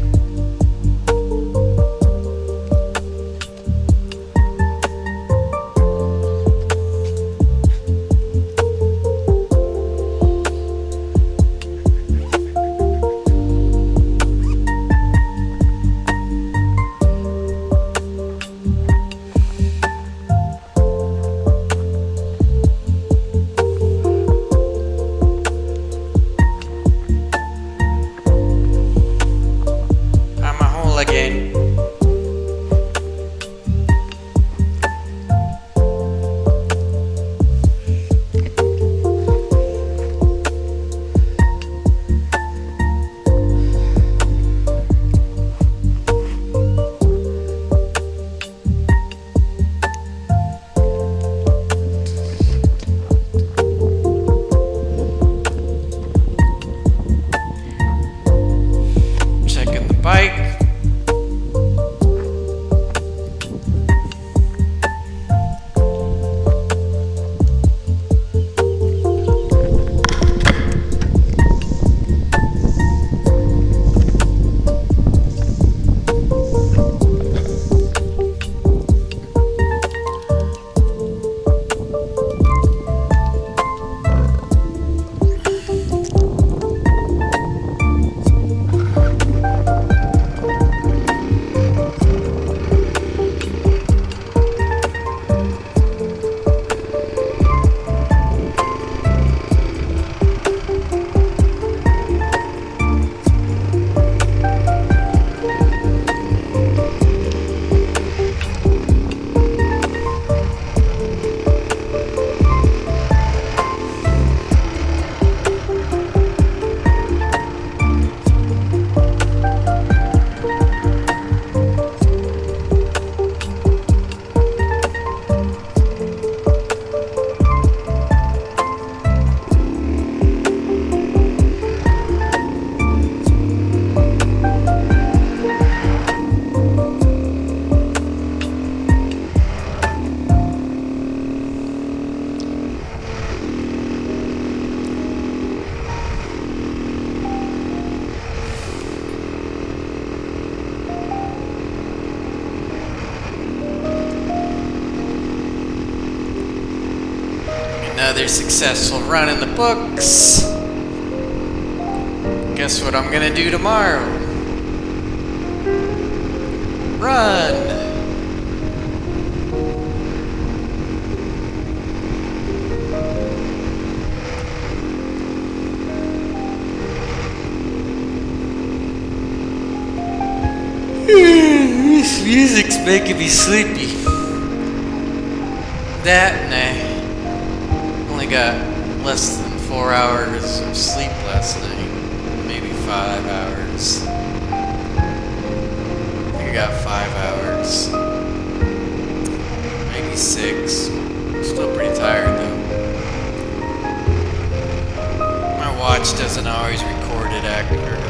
another successful run in the books. Guess what I'm gonna do tomorrow? Run! This music's making me sleepy. That and I only got less than 4 hours of sleep last night. Maybe 5 hours. I think I got 5 hours. Maybe 6. I'm still pretty tired though. My watch doesn't always record it accurately.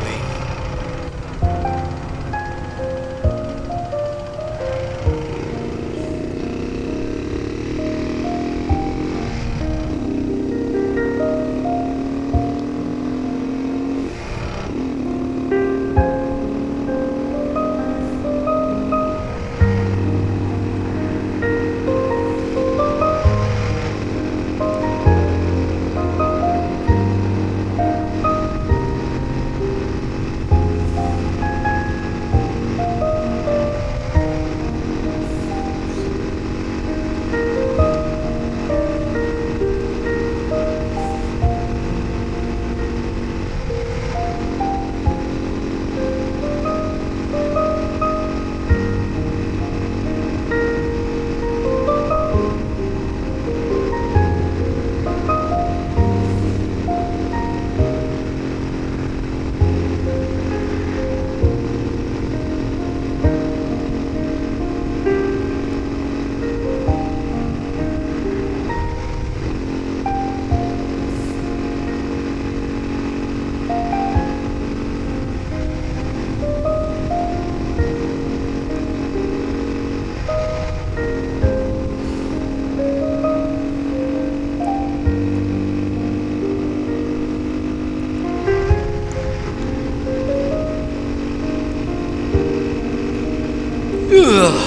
Ugh.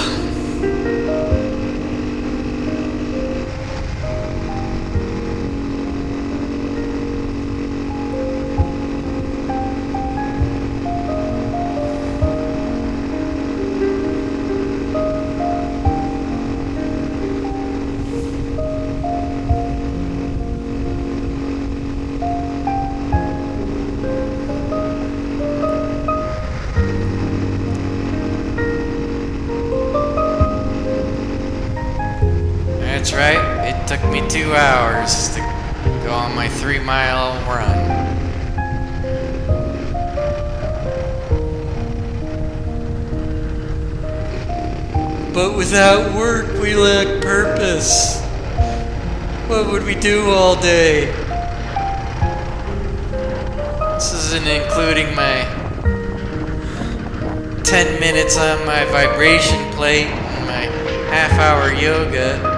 That's right, it took me 2 hours to go on my 3-mile run. But without work, we lack purpose. What would we do all day? This isn't including my 10 minutes on my vibration plate and my half-hour yoga.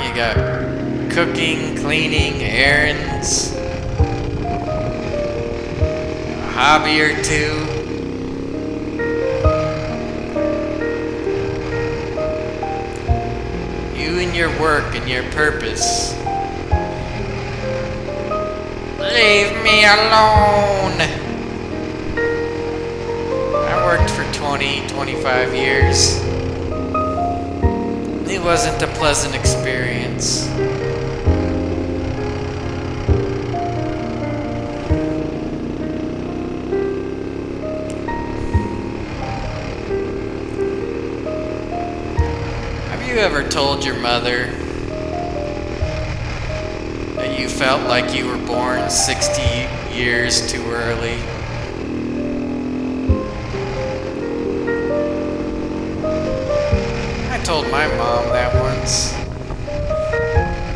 You got cooking, cleaning, errands, a hobby or two. You and your work and your purpose. Leave me alone. I worked for 25 years. It wasn't a pleasant experience. Have you ever told your mother that you felt like you were born 60 years too early? I told my mom that once.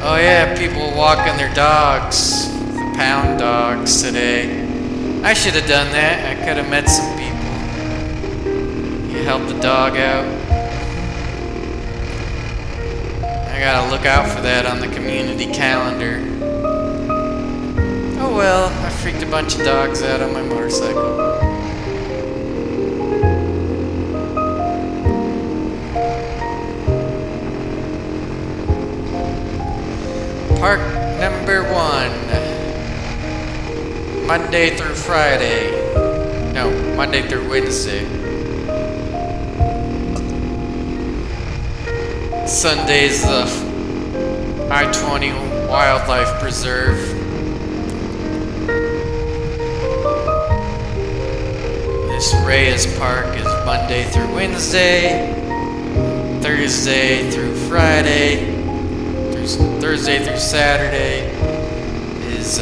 Oh yeah, people walking their dogs, the pound dogs today. I should have done that. I could have met some people. You help the dog out. I gotta look out for that on the community calendar. Oh well, I freaked a bunch of dogs out on my motorcycle. Park number 1. Monday through Friday. No, Monday through Wednesday. Sunday's the I-20 Wildlife Preserve. This Reyes Park is Monday through Wednesday, Thursday through Friday, Thursday through Saturday is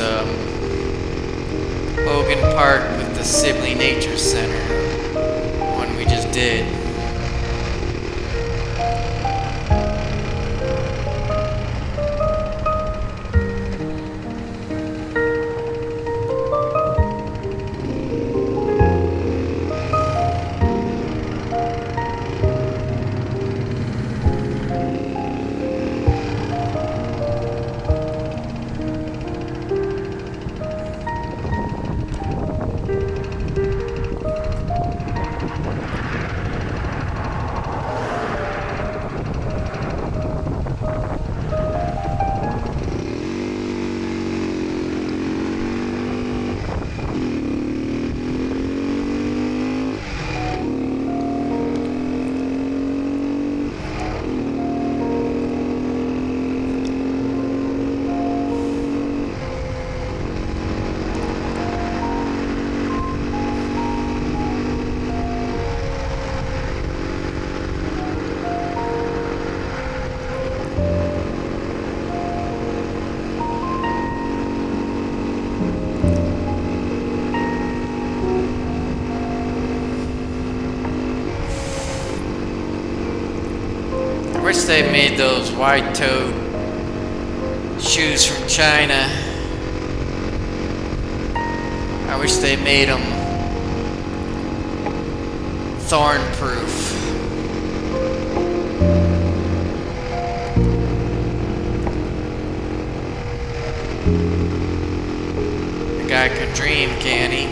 Hogan Park with the Sibley Nature Center, one we just did. I wish they made those wide-toed shoes from China. I wish they made them thorn-proof. A guy could dream, can't he?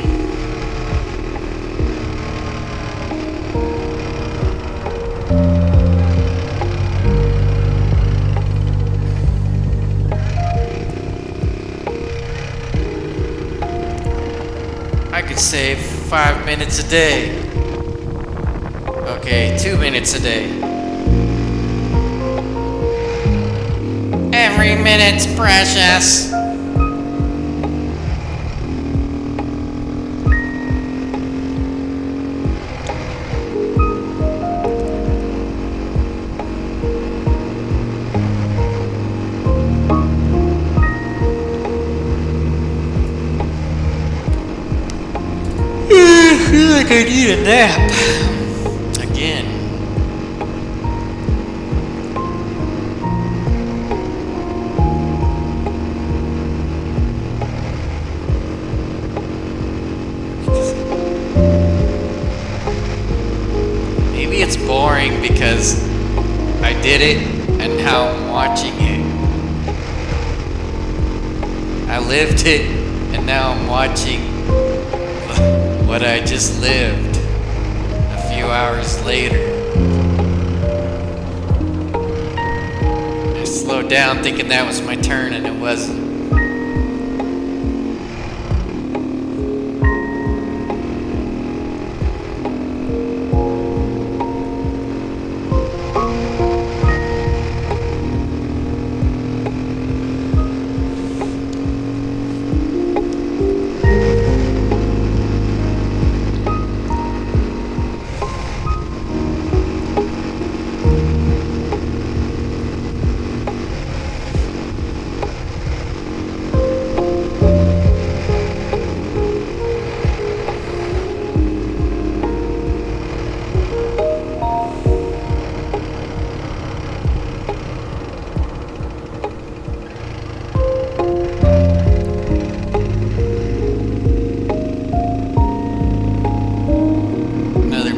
I could save 5 minutes a day. Okay, 2 minutes a day. Every minute's precious. I feel like I need a nap. Again. Maybe it's boring because I did it and now I'm watching it. I lived it and now I'm watching what I just lived a few hours later. I slowed down thinking that was my turn and it wasn't.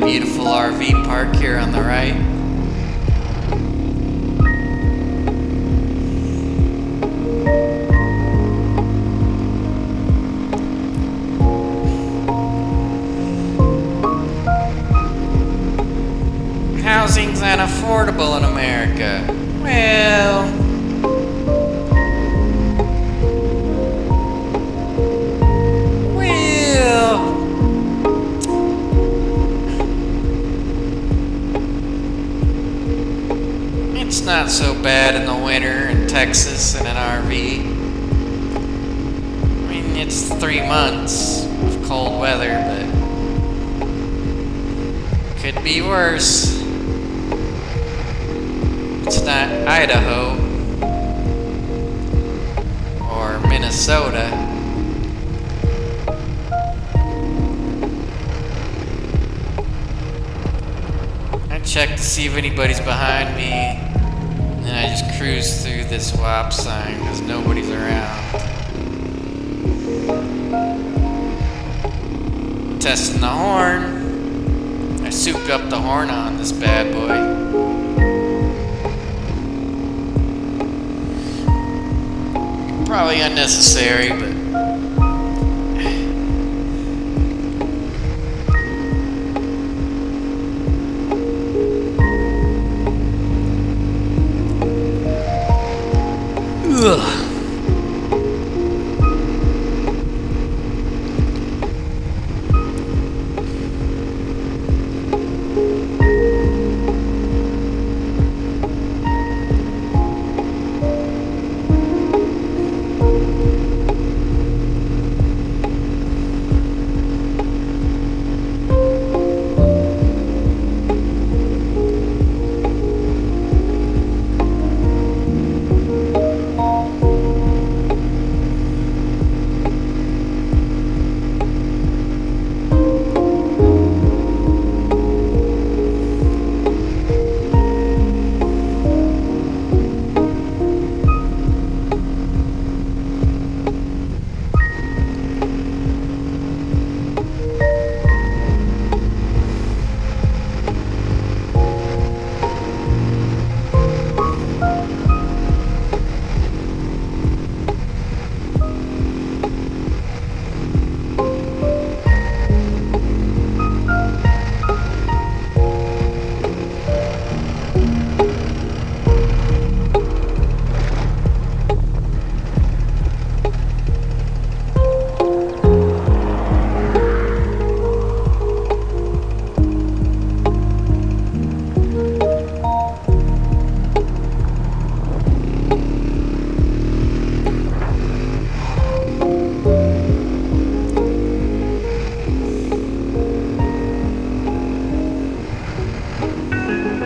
Beautiful RV park here on the right. Housing's unaffordable in America. Well, bad in the winter in Texas in an RV. I mean, it's 3 months of cold weather, but could be worse. It's not Idaho or Minnesota. I check to see if anybody's behind me, and then I just cruise through this WAP sign because nobody's around. Testing the horn. I souped up the horn on this bad boy. Probably unnecessary, but ugh.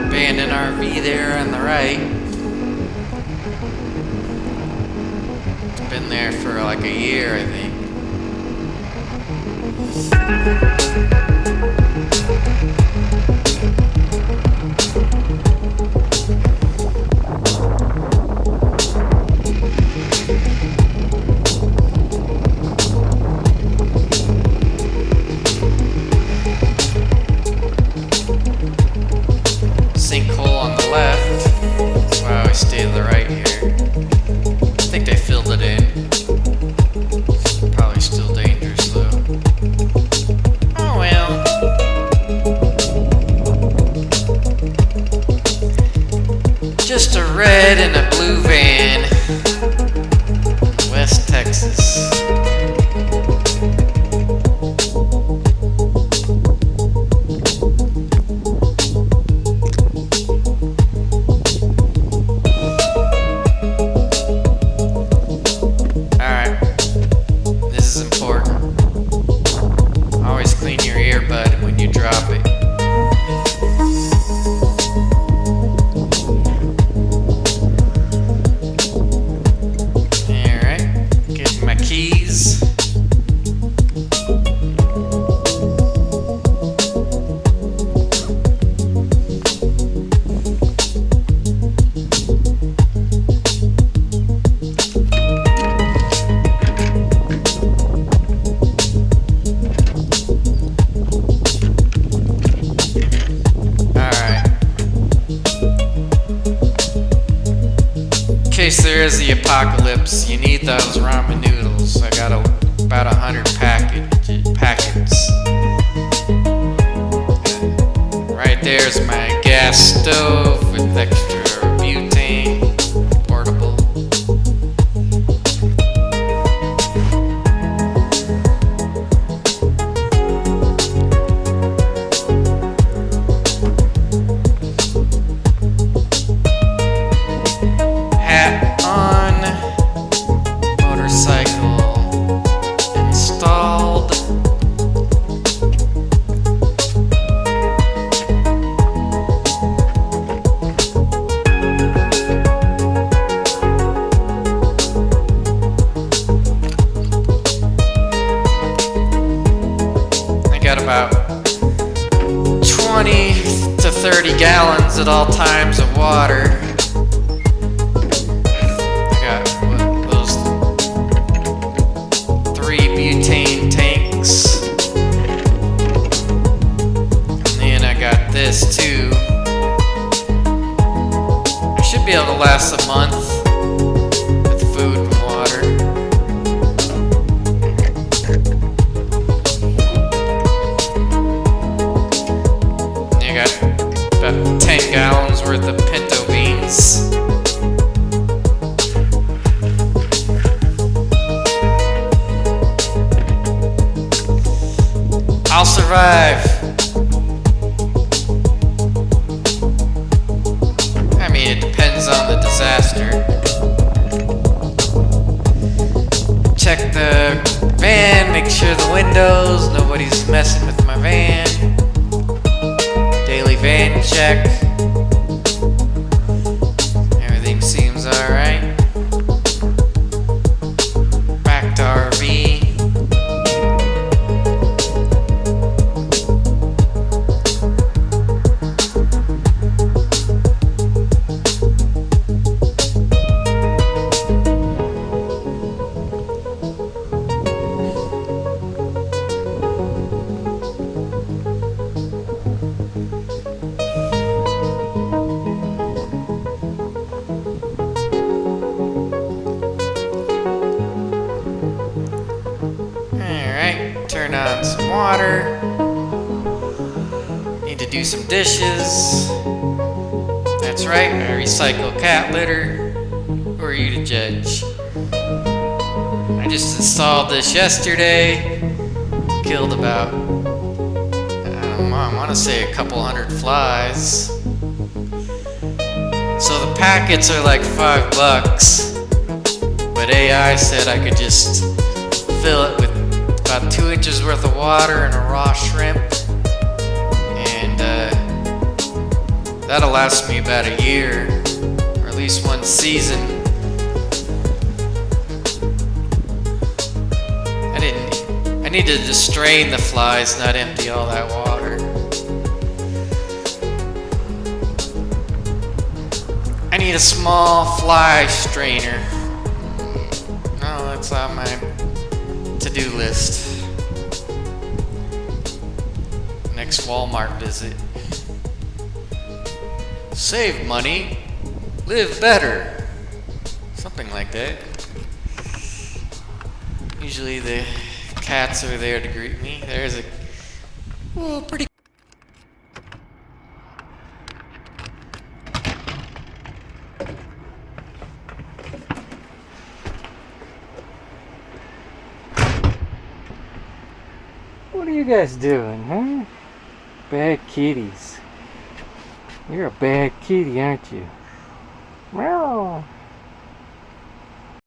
Abandoned RV there on the right. It's been there for like a year, I think. Sinkhole on the left. That's why I always stay to the right here. I think they filled it in. Probably still dangerous though. Oh well. Just a red and a blue van. West Texas. Clean your earbud when you drop it. Alright, get my keys. In case there is the apocalypse, you need those ramen noodles. I got about 100 packets. Right there's my gas stove with extra butane, portable. about 20 to 30 gallons at all times of water. I got those 3 butane tanks. And then I got this too. I should be able to last a month with food and water. And I got about 10 gallons worth of pinto beans. I'll survive. I mean, it depends on the disaster. Check the van, make sure the windows, nobody's messing with my van. Daily van check. Everything seems alright. Back to RV. Turn on some water. Need to do some dishes. That's right, I recycle cat litter. Who are you to judge? I just installed this yesterday. Killed about, I want to say a couple hundred flies. So the packets are like $5, but AI said I could just fill it with about 2 inches worth of water and a raw shrimp, and that'll last me about a year, or at least one season. I need to just strain the flies, not empty all that water. I need a small fly strainer. No, that's on my to-do list. Next Walmart visit. Save money, live better. Something like that. Usually the cats are there to greet me. There's a pretty.
What are you guys doing, huh? Bad kitties. You're a bad kitty, aren't you? Meow.